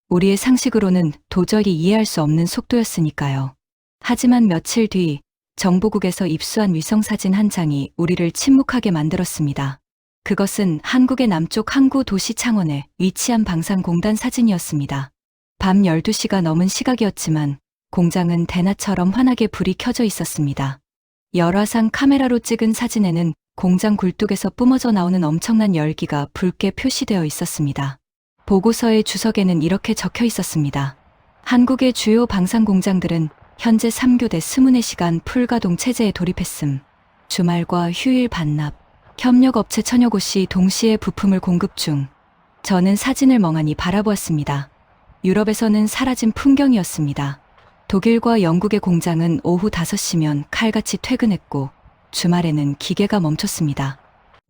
우리의 상식으로는 도저히 이해할 수 없는 속도였으니까요. 하지만 며칠 뒤 정보국에서 입수한 위성사진 한 장이 우리를 침묵하게 만들었습니다. 그것은 한국의 남쪽 항구 도시 창원에 위치한 방산공단 사진이었습니다. 밤 12시가 넘은 시각이었지만 공장은 대낮처럼 환하게 불이 켜져 있었습니다. 열화상 카메라로 찍은 사진에는 공장 굴뚝에서 뿜어져 나오는 엄청난 열기가 붉게 표시되어 있었습니다. 보고서의 주석에는 이렇게 적혀 있었습니다. 한국의 주요 방산 공장들은 현재 3교대 24시간 풀가동 체제에 돌입했음. 주말과 휴일 반납, 협력업체 천여 곳이 동시에 부품을 공급 중. 저는 사진을 멍하니 바라보았습니다. 유럽에서는 사라진 풍경이었습니다. 독일과 영국의 공장은 오후 5시면 칼같이 퇴근했고 주말에는 기계가 멈췄습니다.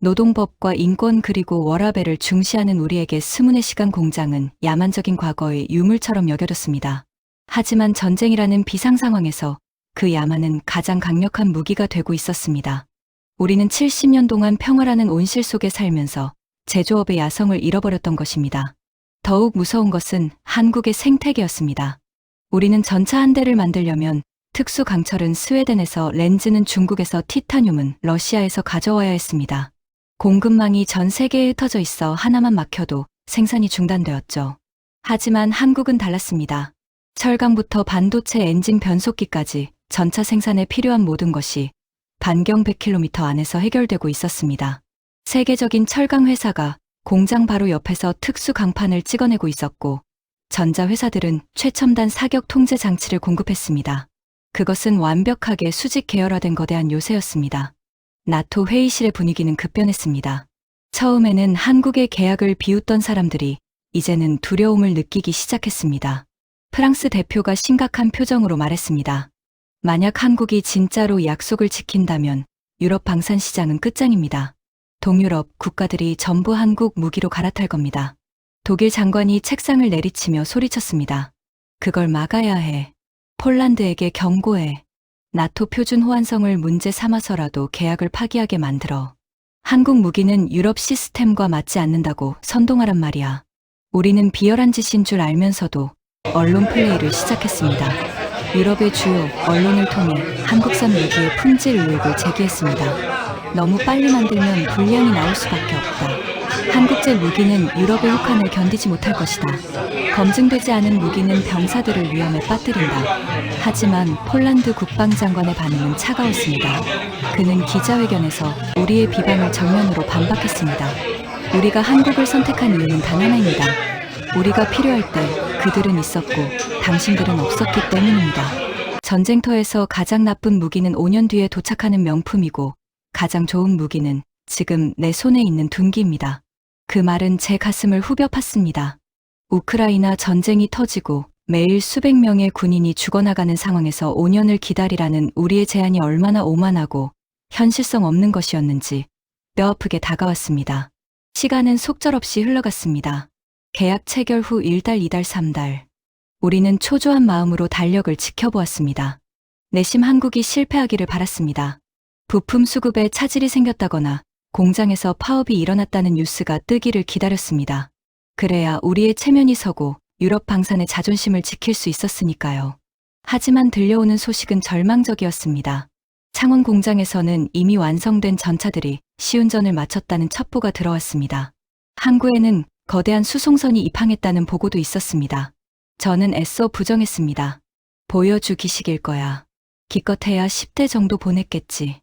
노동법과 인권 그리고 워라밸을 중시하는 우리에게 24시간 공장은 야만적인 과거의 유물처럼 여겨졌습니다. 하지만 전쟁이라는 비상 상황에서 그 야만은 가장 강력한 무기가 되고 있었습니다. 우리는 70년 동안 평화라는 온실 속에 살면서 제조업의 야성을 잃어버렸던 것입니다. 더욱 무서운 것은 한국의 생태계였습니다. 우리는 전차 한 대를 만들려면 특수 강철은 스웨덴에서, 렌즈는 중국에서, 티타늄은 러시아에서 가져와야 했습니다. 공급망이 전 세계에 흩어져 있어 하나만 막혀도 생산이 중단되었죠. 하지만 한국은 달랐습니다. 철강부터 반도체 엔진 변속기까지 전차 생산에 필요한 모든 것이 반경 100km 안에서 해결되고 있었습니다. 세계적인 철강 회사가 공장 바로 옆에서 특수 강판을 찍어내고 있었고, 전자 회사들은 최첨단 사격 통제 장치를 공급했습니다. 그것은 완벽하게 수직 계열화된 거대한 요새였습니다. 나토 회의실의 분위기는 급변했습니다. 처음에는 한국의 계약을 비웃던 사람들이 이제는 두려움을 느끼기 시작했습니다. 프랑스 대표가 심각한 표정으로 말했습니다. 만약 한국이 진짜로 약속을 지킨다면 유럽 방산 시장은 끝장입니다. 동유럽 국가들이 전부 한국 무기로 갈아탈 겁니다. 독일 장관이 책상을 내리치며 소리쳤습니다. 그걸 막아야 해. 폴란드에게 경고해. 나토 표준 호환성을 문제 삼아서라도 계약을 파기하게 만들어. 한국 무기는 유럽 시스템과 맞지 않는다고 선동하란 말이야. 우리는 비열한 짓인 줄 알면서도 언론 플레이를 시작했습니다. 유럽의 주요 언론을 통해 한국산 무기의 품질 의혹을 제기했습니다. 너무 빨리 만들면 불량이 나올 수밖에 없다. 한국제 무기는 유럽의 혹한을 견디지 못할 것이다. 검증되지 않은 무기는 병사들을 위험에 빠뜨린다. 하지만 폴란드 국방장관의 반응은 차가웠습니다. 그는 기자회견에서 우리의 비방을 정면으로 반박했습니다. 우리가 한국을 선택한 이유는 단 하나입니다. 우리가 필요할 때 그들은 있었고 당신들은 없었기 때문입니다. 전쟁터에서 가장 나쁜 무기는 5년 뒤에 도착하는 명품이고 가장 좋은 무기는 지금 내 손에 있는 둔기입니다. 그 말은 제 가슴을 후벼 팠습니다. 우크라이나 전쟁이 터지고 매일 수백 명의 군인이 죽어나가는 상황에서 5년을 기다리라는 우리의 제안이 얼마나 오만하고 현실성 없는 것이었는지 뼈아프게 다가왔습니다. 시간은 속절없이 흘러갔습니다. 계약 체결 후 1달, 2달, 3달. 우리는 초조한 마음으로 달력을 지켜보았습니다. 내심 한국이 실패하기를 바랐습니다. 부품 수급에 차질이 생겼다거나 공장에서 파업이 일어났다는 뉴스가 뜨기를 기다렸습니다. 그래야 우리의 체면이 서고 유럽 방산의 자존심을 지킬 수 있었으니까요. 하지만 들려오는 소식은 절망적이었습니다. 창원 공장에서는 이미 완성된 전차들이 시운전을 마쳤다는 첩보가 들어왔습니다. 항구에는 거대한 수송선이 입항했다는 보고도 있었습니다. 저는 애써 부정했습니다. 보여주기식일 거야. 기껏해야 10대 정도 보냈겠지.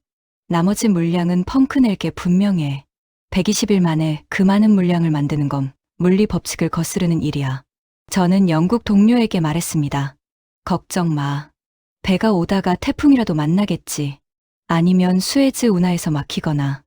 나머지 물량은 펑크 낼 게 분명해. 120일 만에 그 많은 물량을 만드는 건 물리 법칙을 거스르는 일이야. 저는 영국 동료에게 말했습니다. 걱정 마. 배가 오다가 태풍이라도 만나겠지. 아니면 수에즈 운하에서 막히거나.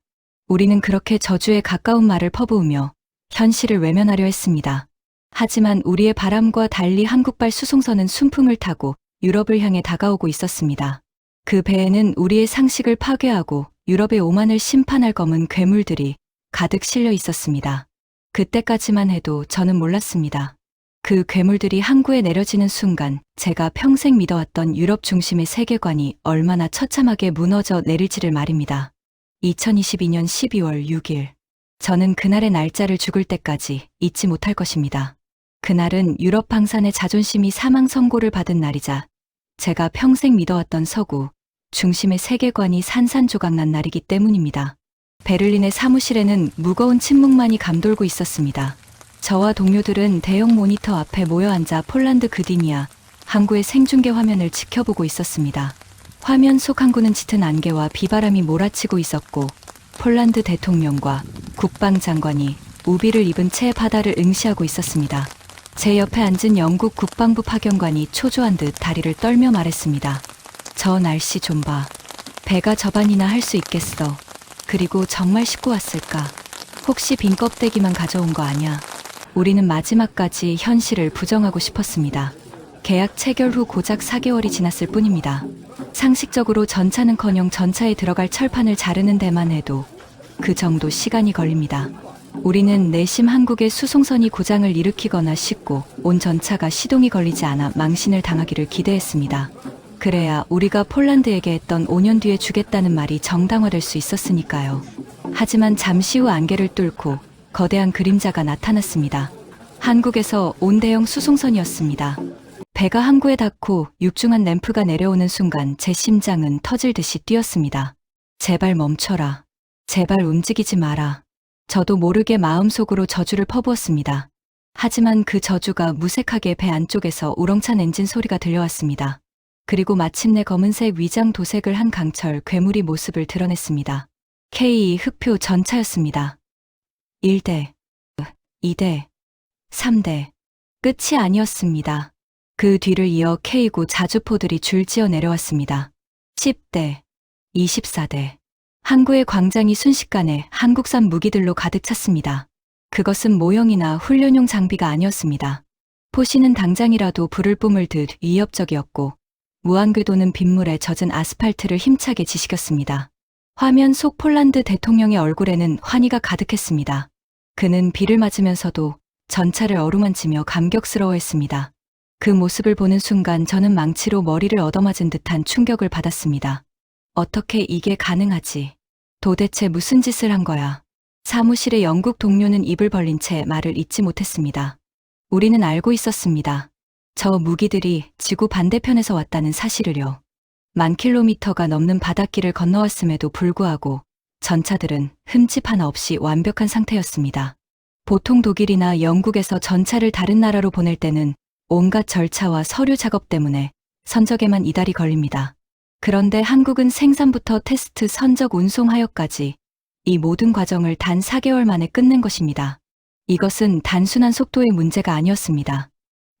우리는 그렇게 저주에 가까운 말을 퍼부으며 현실을 외면하려 했습니다. 하지만 우리의 바람과 달리 한국발 수송선은 순풍을 타고 유럽을 향해 다가오고 있었습니다. 그 배에는 우리의 상식을 파괴하고 유럽의 오만을 심판할 검은 괴물들이 가득 실려 있었습니다. 그때까지만 해도 저는 몰랐습니다. 그 괴물들이 항구에 내려지는 순간 제가 평생 믿어왔던 유럽 중심의 세계관이 얼마나 처참하게 무너져 내릴지를 말입니다. 2022년 12월 6일. 저는 그날의 날짜를 죽을 때까지 잊지 못할 것입니다. 그날은 유럽 방산의 자존심이 사망 선고를 받은 날이자 제가 평생 믿어왔던 서구, 중심의 세계관이 산산조각난 날이기 때문입니다. 베를린의 사무실에는 무거운 침묵만이 감돌고 있었습니다. 저와 동료들은 대형 모니터 앞에 모여 앉아 폴란드 그디니아 항구의 생중계 화면을 지켜보고 있었습니다. 화면 속 항구는 짙은 안개와 비바람이 몰아치고 있었고 폴란드 대통령과 국방장관이 우비를 입은 채 바다를 응시하고 있었습니다. 제 옆에 앉은 영국 국방부 파견관이 초조한 듯 다리를 떨며 말했습니다. 저 날씨 좀 봐. 배가 저반이나 할 수 있겠어. 그리고 정말 싣고 왔을까? 혹시 빈 껍데기만 가져온 거 아냐? 우리는 마지막까지 현실을 부정하고 싶었습니다. 계약 체결 후 고작 4개월이 지났을 뿐입니다. 상식적으로 전차는커녕 전차에 들어갈 철판을 자르는 데만 해도 그 정도 시간이 걸립니다. 우리는 내심 한국의 수송선이 고장을 일으키거나 싣고 온 전차가 시동이 걸리지 않아 망신을 당하기를 기대했습니다. 그래야 우리가 폴란드에게 했던 5년 뒤에 주겠다는 말이 정당화될 수 있었으니까요. 하지만 잠시 후 안개를 뚫고 거대한 그림자가 나타났습니다. 한국에서 온 대형 수송선이었습니다. 배가 항구에 닿고 육중한 램프가 내려오는 순간 제 심장은 터질 듯이 뛰었습니다. 제발 멈춰라. 제발 움직이지 마라. 저도 모르게 마음속으로 저주를 퍼부었습니다. 하지만 그 저주가 무색하게 배 안쪽에서 우렁찬 엔진 소리가 들려왔습니다. 그리고 마침내 검은색 위장 도색을 한 강철 괴물이 모습을 드러냈습니다. K 흑표 전차였습니다. 1대, 2대, 3대. 끝이 아니었습니다. 그 뒤를 이어 K9 자주포들이 줄지어 내려왔습니다. 10대, 24대. 항구의 광장이 순식간에 한국산 무기들로 가득 찼습니다. 그것은 모형이나 훈련용 장비가 아니었습니다. 포시는 당장이라도 불을 뿜을 듯 위협적이었고 무한궤도는 빗물에 젖은 아스팔트를 힘차게 지식였습니다. 화면 속 폴란드 대통령의 얼굴에는 환희가 가득했습니다. 그는 비를 맞으면서도 전차를 어루만지며 감격스러워했습니다. 그 모습을 보는 순간 저는 망치로 머리를 얻어맞은 듯한 충격을 받았습니다. 어떻게 이게 가능하지? 도대체 무슨 짓을 한 거야? 사무실의 영국 동료는 입을 벌린 채 말을 잇지 못했습니다. 우리는 알고 있었습니다. 저 무기들이 지구 반대편에서 왔다는 사실을요. 10,000km가 넘는 바닷길을 건너왔음에도 불구하고 전차들은 흠집 하나 없이 완벽한 상태였습니다. 보통 독일이나 영국에서 전차를 다른 나라로 보낼 때는 온갖 절차와 서류 작업 때문에 선적에만 이달이 걸립니다. 그런데 한국은 생산부터 테스트, 선적, 운송하여까지 이 모든 과정을 단 4개월 만에 끝낸 것입니다. 이것은 단순한 속도의 문제가 아니었습니다.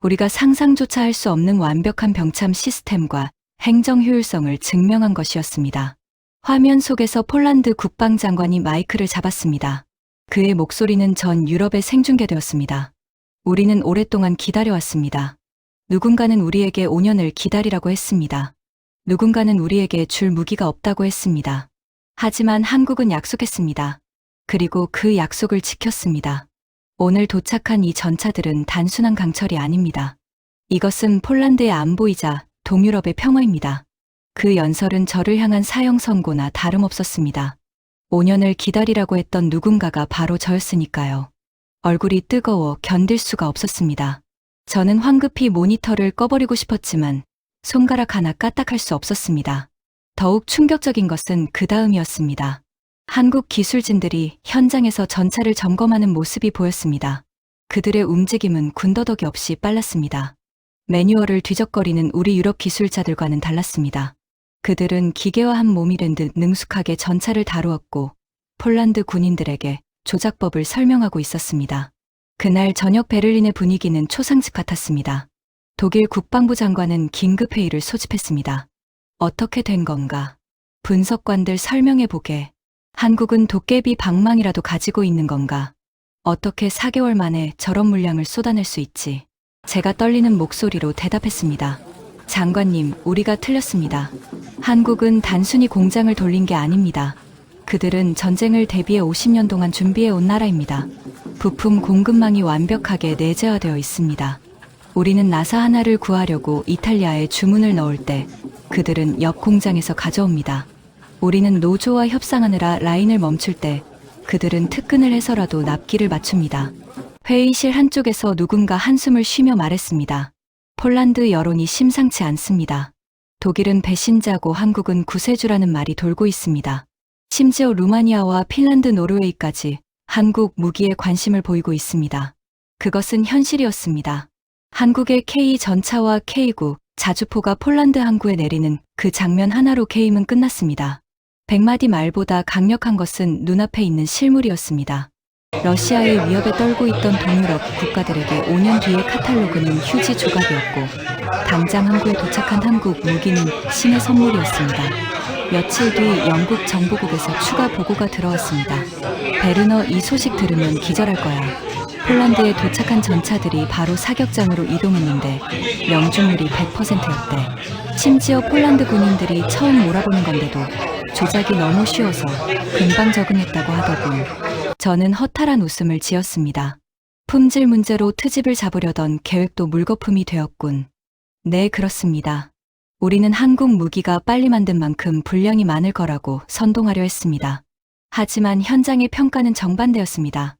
우리가 상상조차 할 수 없는 완벽한 병참 시스템과 행정 효율성을 증명한 것이었습니다. 화면 속에서 폴란드 국방장관이 마이크를 잡았습니다. 그의 목소리는 전 유럽에 생중계되었습니다. 우리는 오랫동안 기다려왔습니다. 누군가는 우리에게 5년을 기다리라고 했습니다. 누군가는 우리에게 줄 무기가 없다고 했습니다. 하지만 한국은 약속했습니다. 그리고 그 약속을 지켰습니다. 오늘 도착한 이 전차들은 단순한 강철이 아닙니다. 이것은 폴란드의 안보이자 동유럽의 평화입니다. 그 연설은 저를 향한 사형 선고나 다름없었습니다. 5년을 기다리라고 했던 누군가가 바로 저였으니까요. 얼굴이 뜨거워 견딜 수가 없었습니다. 저는 황급히 모니터를 꺼버리고 싶었지만 손가락 하나 까딱할 수 없었습니다. 더욱 충격적인 것은 그 다음이었습니다. 한국 기술진들이 현장에서 전차를 점검하는 모습이 보였습니다. 그들의 움직임은 군더더기 없이 빨랐습니다. 매뉴얼을 뒤적거리는 우리 유럽 기술자들과는 달랐습니다. 그들은 기계화한 몸이 된 듯 능숙하게 전차를 다루었고 폴란드 군인들에게 조작법을 설명하고 있었습니다. 그날 저녁 베를린의 분위기는 초상집 같았습니다. 독일 국방부 장관은 긴급회의를 소집했습니다. 어떻게 된 건가? 분석관들 설명해 보게. 한국은 도깨비 방망이라도 가지고 있는 건가? 어떻게 4개월 만에 저런 물량을 쏟아낼 수 있지? 제가 떨리는 목소리로 대답했습니다. 장관님, 우리가 틀렸습니다. 한국은 단순히 공장을 돌린 게 아닙니다. 그들은 전쟁을 대비해 50년 동안 준비해 온 나라입니다. 부품 공급망이 완벽하게 내재화되어 있습니다. 우리는 나사 하나를 구하려고 이탈리아에 주문을 넣을 때 그들은 옆 공장에서 가져옵니다. 우리는 노조와 협상하느라 라인을 멈출 때 그들은 특근을 해서라도 납기를 맞춥니다. 회의실 한쪽에서 누군가 한숨을 쉬며 말했습니다. 폴란드 여론이 심상치 않습니다. 독일은 배신자고 한국은 구세주라는 말이 돌고 있습니다. 심지어 루마니아와 핀란드, 노르웨이까지 한국 무기에 관심을 보이고 있습니다. 그것은 현실이었습니다. 한국의 K 전차와 K9 자주포가 폴란드 항구에 내리는 그 장면 하나로 게임은 끝났습니다. 100마디 말보다 강력한 것은 눈앞에 있는 실물이었습니다. 러시아의 위협에 떨고 있던 동유럽 국가들에게 5년 뒤의 카탈로그는 휴지 조각이었고 당장 항구에 도착한 한국 무기는 신의 선물이었습니다. 며칠 뒤 영국 정보국에서 추가 보고가 들어왔습니다. 베르너, 이 소식 들으면 기절할 거야. 폴란드에 도착한 전차들이 바로 사격장으로 이동했는데 명중률이 100%였대. 심지어 폴란드 군인들이 처음 몰아보는 건데도 조작이 너무 쉬워서 금방 적응했다고 하더군. 저는 허탈한 웃음을 지었습니다. 품질 문제로 트집을 잡으려던 계획도 물거품이 되었군. 네, 그렇습니다. 우리는 한국 무기가 빨리 만든 만큼 분량이 많을 거라고 선동하려 했습니다. 하지만 현장의 평가는 정반대였습니다.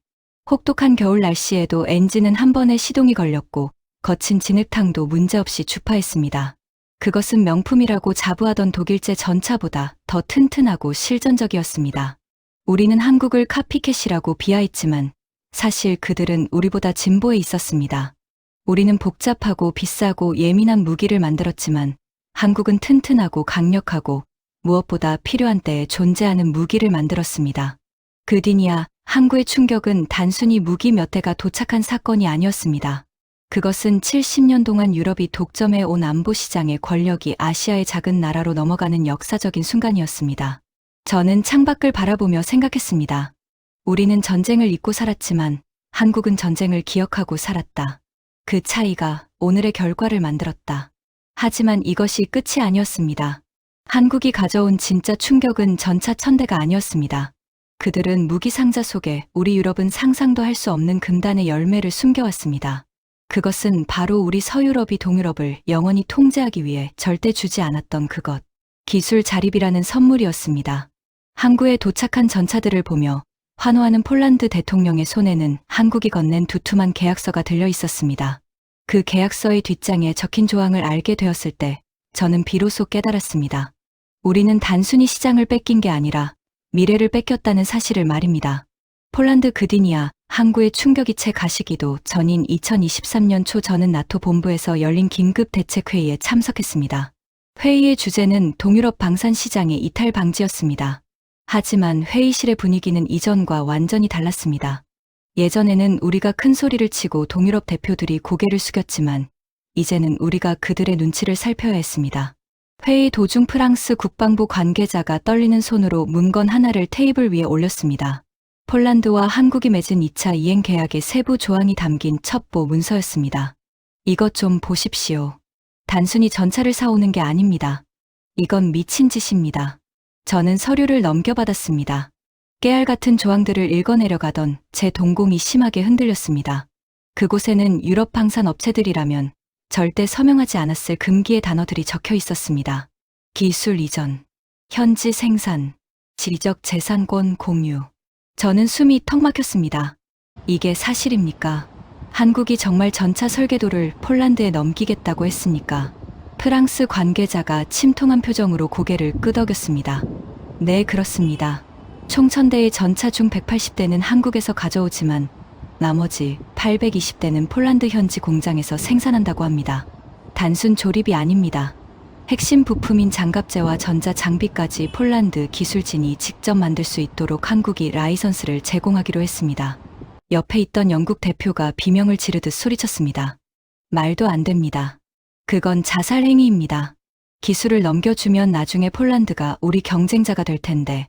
혹독한 겨울 날씨에도 엔진은 한 번에 시동이 걸렸고 거친 진흙탕도 문제없이 주파했습니다. 그것은 명품이라고 자부하던 독일제 전차보다 더 튼튼하고 실전적이었습니다. 우리는 한국을 카피캣이라고 비하했지만 사실 그들은 우리보다 진보해 있었습니다. 우리는 복잡하고 비싸고 예민한 무기를 만들었지만 한국은 튼튼하고 강력하고 무엇보다 필요한 때에 존재하는 무기를 만들었습니다. 그디니아, 항구의 충격은 단순히 무기 몇 대가 도착한 사건이 아니었습니다. 그것은 70년 동안 유럽이 독점해 온 안보 시장의 권력이 아시아의 작은 나라로 넘어가는 역사적인 순간이었습니다. 저는 창밖을 바라보며 생각했습니다. 우리는 전쟁을 잊고 살았지만 한국은 전쟁을 기억하고 살았다. 그 차이가 오늘의 결과를 만들었다. 하지만 이것이 끝이 아니었습니다. 한국이 가져온 진짜 충격은 전차 1000대가 아니었습니다. 그들은 무기 상자 속에 우리 유럽은 상상도 할 수 없는 금단의 열매를 숨겨왔습니다. 그것은 바로 우리 서유럽이 동유럽을 영원히 통제하기 위해 절대 주지 않았던 그것, 기술 자립이라는 선물이었습니다. 항구에 도착한 전차들을 보며 환호하는 폴란드 대통령의 손에는 한국이 건넨 두툼한 계약서가 들려 있었습니다. 그 계약서의 뒷장에 적힌 조항을 알게 되었을 때 저는 비로소 깨달았습니다. 우리는 단순히 시장을 뺏긴 게 아니라 미래를 뺏겼다는 사실을 말입니다. 폴란드 그디니아 항구의 충격이 채 가시기도 전인 2023년 초 저는 나토 본부에서 열린 긴급 대책회의에 참석했습니다. 회의의 주제는 동유럽 방산 시장의 이탈 방지였습니다. 하지만 회의실의 분위기는 이전과 완전히 달랐습니다. 예전에는 우리가 큰 소리를 치고 동유럽 대표들이 고개를 숙였지만 이제는 우리가 그들의 눈치를 살펴야 했습니다. 회의 도중 프랑스 국방부 관계자가 떨리는 손으로 문건 하나를 테이블 위에 올렸습니다. 폴란드와 한국이 맺은 2차 이행 계약의 세부 조항이 담긴 첩보 문서였습니다. 이것 좀 보십시오. 단순히 전차를 사오는 게 아닙니다. 이건 미친 짓입니다. 저는 서류를 넘겨받았습니다. 깨알 같은 조항들을 읽어내려가던 제 동공이 심하게 흔들렸습니다. 그곳에는 유럽 방산 업체들이라면 절대 서명하지 않았을 금기의 단어들이 적혀 있었습니다. 기술 이전, 현지 생산, 지리적 재산권 공유. 저는 숨이 턱 막혔습니다. 이게 사실입니까? 한국이 정말 전차 설계도를 폴란드에 넘기겠다고 했습니까? 프랑스 관계자가 침통한 표정으로 고개를 끄덕였습니다. 네, 그렇습니다. 총 1000대의 전차 중 180대는 한국에서 가져오지만 나머지 820대는 폴란드 현지 공장에서 생산한다고 합니다. 단순 조립이 아닙니다. 핵심 부품인 장갑재와 전자장비까지 폴란드 기술진이 직접 만들 수 있도록 한국이 라이선스를 제공하기로 했습니다. 옆에 있던 영국 대표가 비명을 지르듯 소리쳤습니다. 말도 안 됩니다. 그건 자살 행위입니다. 기술을 넘겨주면 나중에 폴란드가 우리 경쟁자가 될 텐데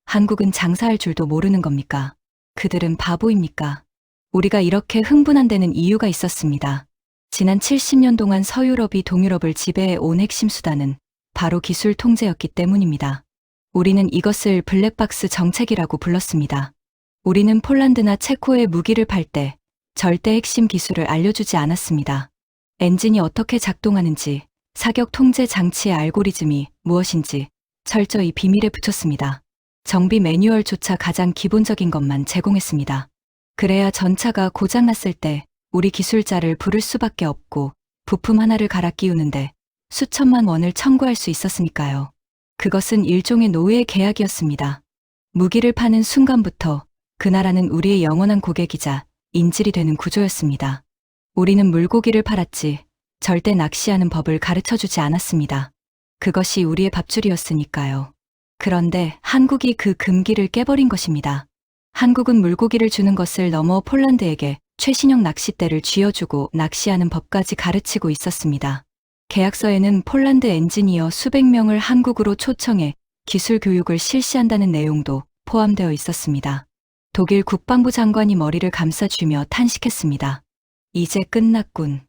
한국은 장사할 줄도 모르는 겁니까? 그들은 바보입니까? 우리가 이렇게 흥분한 데는 이유가 있었습니다. 지난 70년 동안 서유럽이 동유럽을 지배해 온 핵심 수단은 바로 기술 통제였기 때문입니다. 우리는 이것을 블랙박스 정책이라고 불렀습니다. 우리는 폴란드나 체코에 무기를 팔 때 절대 핵심 기술을 알려주지 않았습니다. 엔진이 어떻게 작동하는지, 사격 통제 장치의 알고리즘이 무엇인지 철저히 비밀에 붙였습니다. 정비 매뉴얼조차 가장 기본적인 것만 제공했습니다. 그래야 전차가 고장났을 때 우리 기술자를 부를 수밖에 없고 부품 하나를 갈아 끼우는데 수천만 원을 청구할 수 있었으니까요. 그것은 일종의 노예의 계약이었습니다. 무기를 파는 순간부터 그 나라는 우리의 영원한 고객이자 인질이 되는 구조였습니다. 우리는 물고기를 팔았지 절대 낚시하는 법을 가르쳐주지 않았습니다. 그것이 우리의 밥줄이었으니까요. 그런데 한국이 그 금기를 깨버린 것입니다. 한국은 물고기를 주는 것을 넘어 폴란드에게 최신형 낚싯대를 쥐어주고 낚시하는 법까지 가르치고 있었습니다. 계약서에는 폴란드 엔지니어 수백 명을 한국으로 초청해 기술 교육을 실시한다는 내용도 포함되어 있었습니다. 독일 국방부 장관이 머리를 감싸쥐며 탄식했습니다. 이제 끝났군.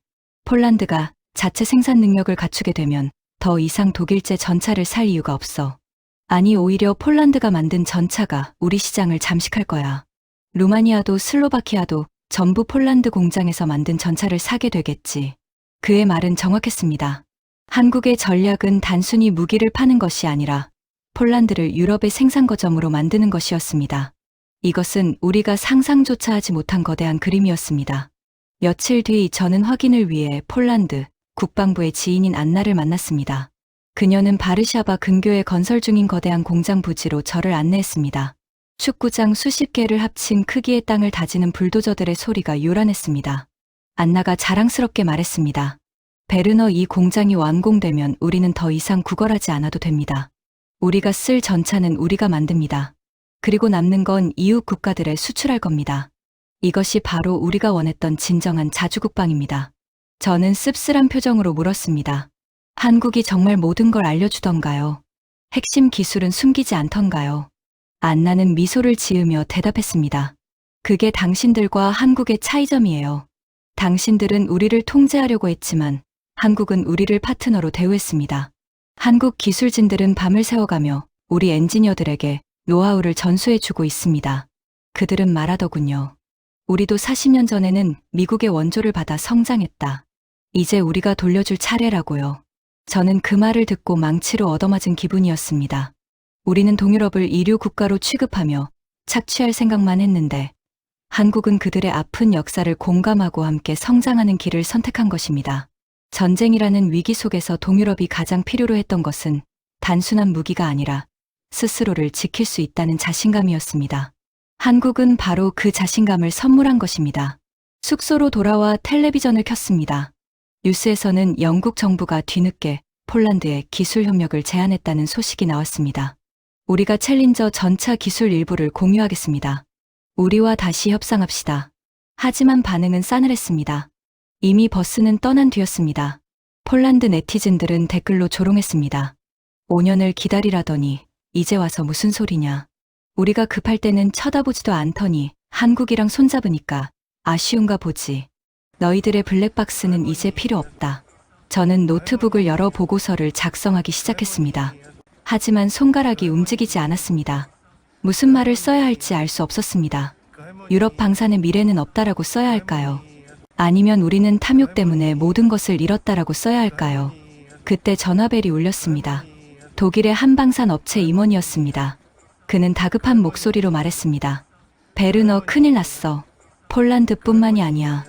폴란드가 자체 생산 능력을 갖추게 되면 더 이상 독일제 전차를 살 이유가 없어. 아니, 오히려 폴란드가 만든 전차가 우리 시장을 잠식할 거야. 루마니아도 슬로바키아도 전부 폴란드 공장에서 만든 전차를 사게 되겠지. 그의 말은 정확했습니다. 한국의 전략은 단순히 무기를 파는 것이 아니라 폴란드를 유럽의 생산 거점으로 만드는 것이었습니다. 이것은 우리가 상상조차 하지 못한 거대한 그림이었습니다. 며칠 뒤 저는 확인을 위해 폴란드 국방부의 지인인 안나를 만났습니다. 그녀는 바르샤바 근교에 건설 중인 거대한 공장 부지로 저를 안내했습니다. 축구장 수십 개를 합친 크기의 땅을 다지는 불도저들의 소리가 요란했습니다. 안나가 자랑스럽게 말했습니다. 베르너 이 공장이 완공되면 우리는 더 이상 구걸하지 않아도 됩니다. 우리가 쓸 전차는 우리가 만듭니다. 그리고 남는 건 이웃 국가들에 수출할 겁니다. 이것이 바로 우리가 원했던 진정한 자주국방입니다. 저는 씁쓸한 표정으로 물었습니다. 한국이 정말 모든 걸 알려주던가요? 핵심 기술은 숨기지 않던가요? 안나는 미소를 지으며 대답했습니다. 그게 당신들과 한국의 차이점이에요. 당신들은 우리를 통제하려고 했지만 한국은 우리를 파트너로 대우했습니다. 한국 기술진들은 밤을 새워가며 우리 엔지니어들에게 노하우를 전수해주고 있습니다. 그들은 말하더군요. 우리도 40년 전에는 미국의 원조를 받아 성장했다. 이제 우리가 돌려줄 차례라고요. 저는 그 말을 듣고 망치로 얻어맞은 기분이었습니다. 우리는 동유럽을 이류 국가로 취급하며 착취할 생각만 했는데 한국은 그들의 아픈 역사를 공감하고 함께 성장하는 길을 선택한 것입니다. 전쟁이라는 위기 속에서 동유럽이 가장 필요로 했던 것은 단순한 무기가 아니라 스스로를 지킬 수 있다는 자신감이었습니다. 한국은 바로 그 자신감을 선물한 것입니다. 숙소로 돌아와 텔레비전을 켰습니다. 뉴스에서는 영국 정부가 뒤늦게 폴란드에 기술 협력을 제안했다는 소식이 나왔습니다. 우리가 챌린저 전차 기술 일부를 공유하겠습니다. 우리와 다시 협상합시다. 하지만 반응은 싸늘했습니다. 이미 버스는 떠난 뒤였습니다. 폴란드 네티즌들은 댓글로 조롱했습니다. 5년을 기다리라더니 이제 와서 무슨 소리냐. 우리가 급할 때는 쳐다보지도 않더니 한국이랑 손잡으니까 아쉬운가 보지. 너희들의 블랙박스는 이제 필요 없다. 저는 노트북을 열어 보고서를 작성하기 시작했습니다. 하지만 손가락이 움직이지 않았습니다. 무슨 말을 써야 할지 알 수 없었습니다. 유럽 방산의 미래는 없다라고 써야 할까요? 아니면 우리는 탐욕 때문에 모든 것을 잃었다라고 써야 할까요? 그때 전화벨이 울렸습니다. 독일의 한 방산 업체 임원이었습니다. 그는 다급한 목소리로 말했습니다. 베르너, 큰일 났어. 폴란드뿐만이 아니야.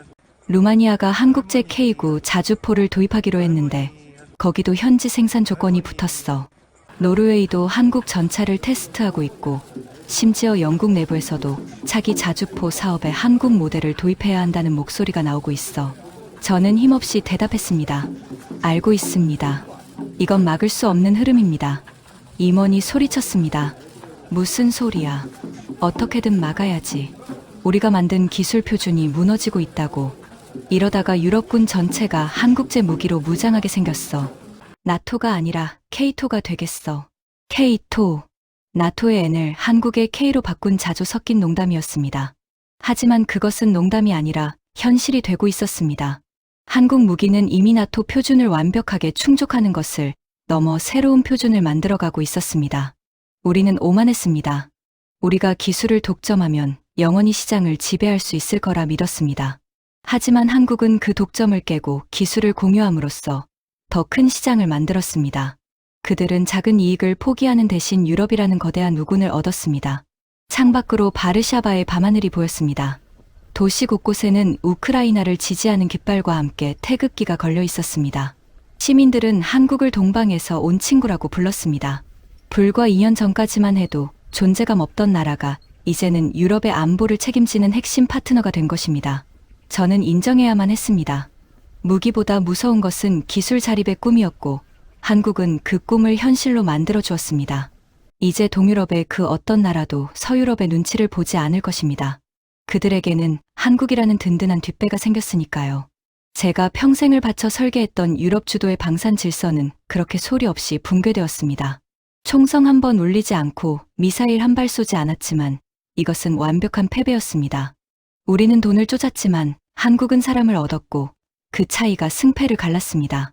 루마니아가 한국제 K9 자주포를 도입하기로 했는데 거기도 현지 생산 조건이 붙었어. 노르웨이도 한국 전차를 테스트하고 있고 심지어 영국 내부에서도 차기 자주포 사업에 한국 모델을 도입해야 한다는 목소리가 나오고 있어. 저는 힘없이 대답했습니다. 알고 있습니다. 이건 막을 수 없는 흐름입니다. 임원이 소리쳤습니다. 무슨 소리야. 어떻게든 막아야지. 우리가 만든 기술 표준이 무너지고 있다고. 이러다가 유럽군 전체가 한국제 무기로 무장하게 생겼어. 나토가 아니라 K2가 되겠어. K2. 나토의 N을 한국의 K로 바꾼 자주 섞인 농담이었습니다. 하지만 그것은 농담이 아니라 현실이 되고 있었습니다. 한국 무기는 이미 나토 표준을 완벽하게 충족하는 것을 넘어 새로운 표준을 만들어가고 있었습니다. 우리는 오만했습니다. 우리가 기술을 독점하면 영원히 시장을 지배할 수 있을 거라 믿었습니다. 하지만 한국은 그 독점을 깨고 기술을 공유함으로써 더 큰 시장을 만들었습니다. 그들은 작은 이익을 포기하는 대신 유럽이라는 거대한 우군을 얻었습니다. 창밖으로 바르샤바의 밤하늘이 보였습니다. 도시 곳곳에는 우크라이나를 지지하는 깃발과 함께 태극기가 걸려 있었습니다. 시민들은 한국을 동방에서 온 친구라고 불렀습니다. 불과 2년 전까지만 해도 존재감 없던 나라가 이제는 유럽의 안보를 책임지는 핵심 파트너가 된 것입니다. 저는 인정해야만 했습니다. 무기보다 무서운 것은 기술 자립의 꿈이었고 한국은 그 꿈을 현실로 만들어 주었습니다. 이제 동유럽의 그 어떤 나라도 서유럽의 눈치를 보지 않을 것입니다. 그들에게는 한국이라는 든든한 뒷배가 생겼으니까요. 제가 평생을 바쳐 설계했던 유럽 주도의 방산 질서는 그렇게 소리 없이 붕괴되었습니다. 총성 한 번 울리지 않고 미사일 한 발 쏘지 않았지만 이것은 완벽한 패배였습니다. 우리는 돈을 쫓았지만 한국은 사람을 얻었고 그 차이가 승패를 갈랐습니다.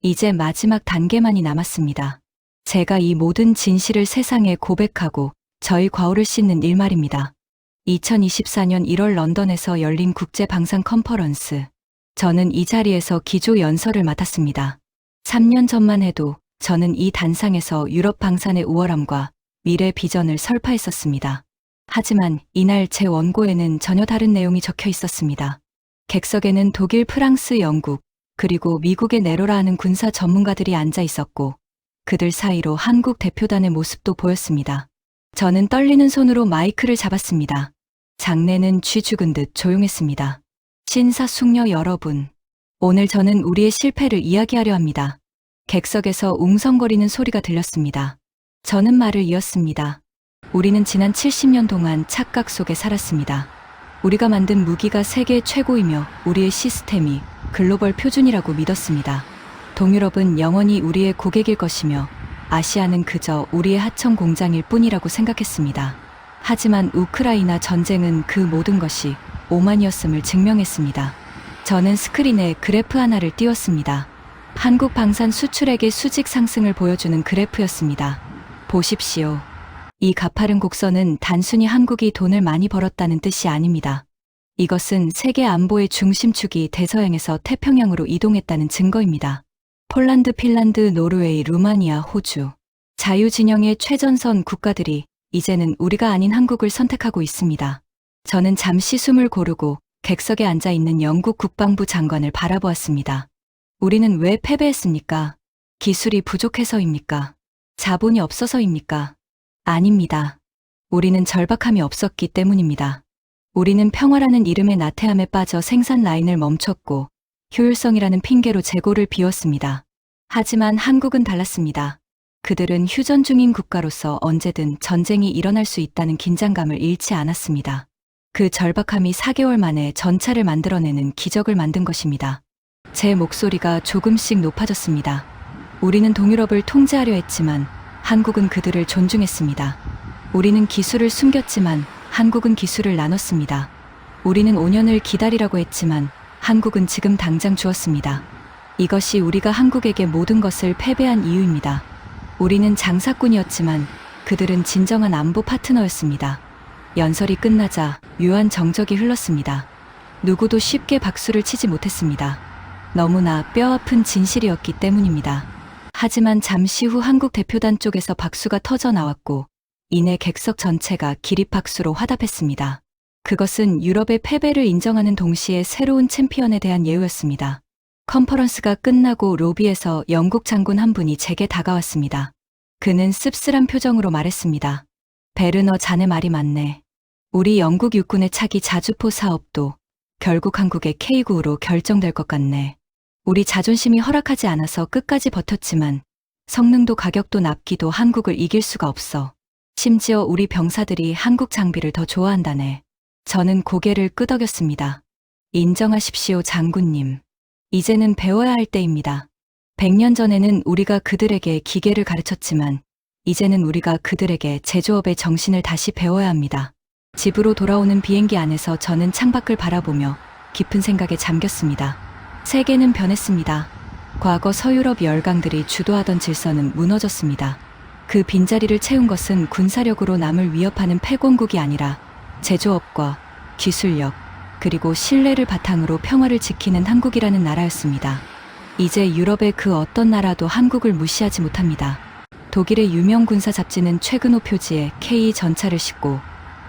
이제 마지막 단계만이 남았습니다. 제가 이 모든 진실을 세상에 고백하고 저희 과오를 씻는 일 말입니다. 2024년 1월 런던에서 열린 국제 방산 컨퍼런스. 저는 이 자리에서 기조 연설을 맡았습니다. 3년 전만 해도 저는 이 단상에서 유럽 방산의 우월함과 미래 비전을 설파했었습니다. 하지만 이날 제 원고에는 전혀 다른 내용이 적혀 있었습니다. 객석에는 독일, 프랑스, 영국, 그리고 미국의 네로라 하는 군사 전문가들이 앉아 있었고 그들 사이로 한국 대표단의 모습도 보였습니다. 저는 떨리는 손으로 마이크를 잡았습니다. 장내는 쥐 죽은 듯 조용했습니다. 신사숙녀 여러분, 오늘 저는 우리의 실패를 이야기하려 합니다. 객석에서 웅성거리는 소리가 들렸습니다. 저는 말을 이었습니다. 우리는 지난 70년 동안 착각 속에 살았습니다. 우리가 만든 무기가 세계 최고이며 우리의 시스템이 글로벌 표준이라고 믿었습니다. 동유럽은 영원히 우리의 고객일 것이며 아시아는 그저 우리의 하청 공장일 뿐이라고 생각했습니다. 하지만 우크라이나 전쟁은 그 모든 것이 오만이었음을 증명했습니다. 저는 스크린에 그래프 하나를 띄웠습니다. 한국 방산 수출액의 수직 상승을 보여주는 그래프였습니다. 보십시오. 이 가파른 곡선은 단순히 한국이 돈을 많이 벌었다는 뜻이 아닙니다. 이것은 세계 안보의 중심축이 대서양에서 태평양으로 이동했다는 증거입니다. 폴란드, 핀란드, 노르웨이, 루마니아, 호주. 자유진영의 최전선 국가들이 이제는 우리가 아닌 한국을 선택하고 있습니다. 저는 잠시 숨을 고르고 객석에 앉아 있는 영국 국방부 장관을 바라보았습니다. 우리는 왜 패배했습니까? 기술이 부족해서입니까? 자본이 없어서입니까? 아닙니다. 우리는 절박함이 없었기 때문입니다. 우리는 평화라는 이름의 나태함에 빠져 생산 라인을 멈췄고 효율성이라는 핑계로 재고를 비웠습니다. 하지만 한국은 달랐습니다. 그들은 휴전 중인 국가로서 언제든 전쟁이 일어날 수 있다는 긴장감을 잃지 않았습니다. 그 절박함이 4개월 만에 전차를 만들어내는 기적을 만든 것입니다. 제 목소리가 조금씩 높아졌습니다. 우리는 동유럽을 통제하려 했지만 한국은 그들을 존중했습니다. 우리는 기술을 숨겼지만 한국은 기술을 나눴습니다. 우리는 5년을 기다리라고 했지만 한국은 지금 당장 주었습니다. 이것이 우리가 한국에게 모든 것을 패배한 이유입니다. 우리는 장사꾼이었지만 그들은 진정한 안보 파트너였습니다. 연설이 끝나자 묘한 정적이 흘렀습니다. 누구도 쉽게 박수를 치지 못했습니다. 너무나 뼈아픈 진실이었기 때문입니다. 하지만 잠시 후 한국 대표단 쪽에서 박수가 터져 나왔고 이내 객석 전체가 기립박수로 화답했습니다. 그것은 유럽의 패배를 인정하는 동시에 새로운 챔피언에 대한 예우였습니다. 컨퍼런스가 끝나고 로비에서 영국 장군 한 분이 제게 다가왔습니다. 그는 씁쓸한 표정으로 말했습니다. 베르너, 자네 말이 맞네. 우리 영국 육군의 차기 자주포 사업도 결국 한국의 K9로 결정될 것 같네. 우리 자존심이 허락하지 않아서 끝까지 버텼지만 성능도 가격도 납기도 한국을 이길 수가 없어. 심지어 우리 병사들이 한국 장비를 더 좋아한다네. 저는 고개를 끄덕였습니다. 인정하십시오, 장군님. 이제는 배워야 할 때입니다. 100년 전에는 우리가 그들에게 기계를 가르쳤지만 이제는 우리가 그들에게 제조업의 정신을 다시 배워야 합니다. 집으로 돌아오는 비행기 안에서 저는 창밖을 바라보며 깊은 생각에 잠겼습니다. 세계는 변했습니다. 과거 서유럽 열강들이 주도하던 질서는 무너졌습니다. 그 빈자리를 채운 것은 군사력으로 남을 위협하는 패권국이 아니라 제조업과 기술력, 그리고 신뢰를 바탕으로 평화를 지키는 한국이라는 나라였습니다. 이제 유럽의 그 어떤 나라도 한국을 무시하지 못합니다. 독일의 유명 군사 잡지는 최근호 표지에 K 전차를 싣고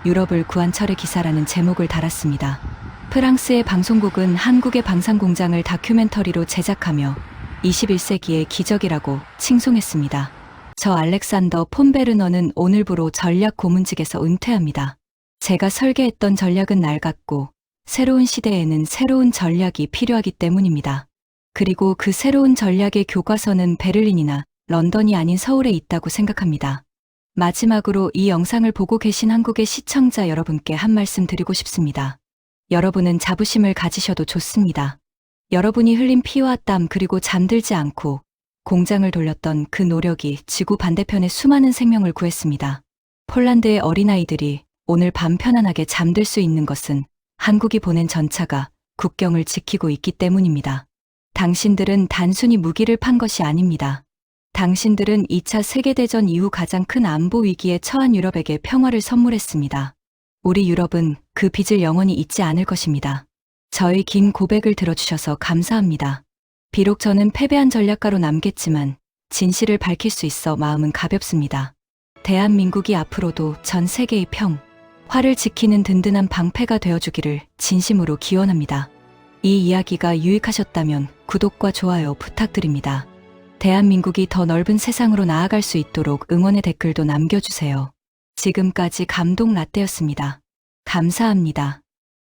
유럽을 구한 철의 기사라는 제목을 달았습니다. 프랑스의 방송국은 한국의 방산공장을 다큐멘터리로 제작하며 21세기의 기적이라고 칭송했습니다. 저 알렉산더 폰 베르너는 오늘부로 전략 고문직에서 은퇴합니다. 제가 설계했던 전략은 낡았고 새로운 시대에는 새로운 전략이 필요하기 때문입니다. 그리고 그 새로운 전략의 교과서는 베를린이나 런던이 아닌 서울에 있다고 생각합니다. 마지막으로 이 영상을 보고 계신 한국의 시청자 여러분께 한 말씀 드리고 싶습니다. 여러분은 자부심을 가지셔도 좋습니다. 여러분이 흘린 피와 땀 그리고 잠들지 않고 공장을 돌렸던 그 노력이 지구 반대편의 수많은 생명을 구했습니다. 폴란드의 어린아이들이 오늘 밤 편안하게 잠들 수 있는 것은 한국이 보낸 전차가 국경을 지키고 있기 때문입니다. 당신들은 단순히 무기를 판 것이 아닙니다. 당신들은 2차 세계대전 이후 가장 큰 안보 위기에 처한 유럽에게 평화를 선물했습니다. 우리 유럽은 그 빚을 영원히 잊지 않을 것입니다. 저의 긴 고백을 들어주셔서 감사합니다. 비록 저는 패배한 전략가로 남겠지만 진실을 밝힐 수 있어 마음은 가볍습니다. 대한민국이 앞으로도 전 세계의 평화를 지키는 든든한 방패가 되어주기를 진심으로 기원합니다. 이 이야기가 유익하셨다면 구독과 좋아요 부탁드립니다. 대한민국이 더 넓은 세상으로 나아갈 수 있도록 응원의 댓글도 남겨주세요. 지금까지 감동 라떼였습니다. 감사합니다.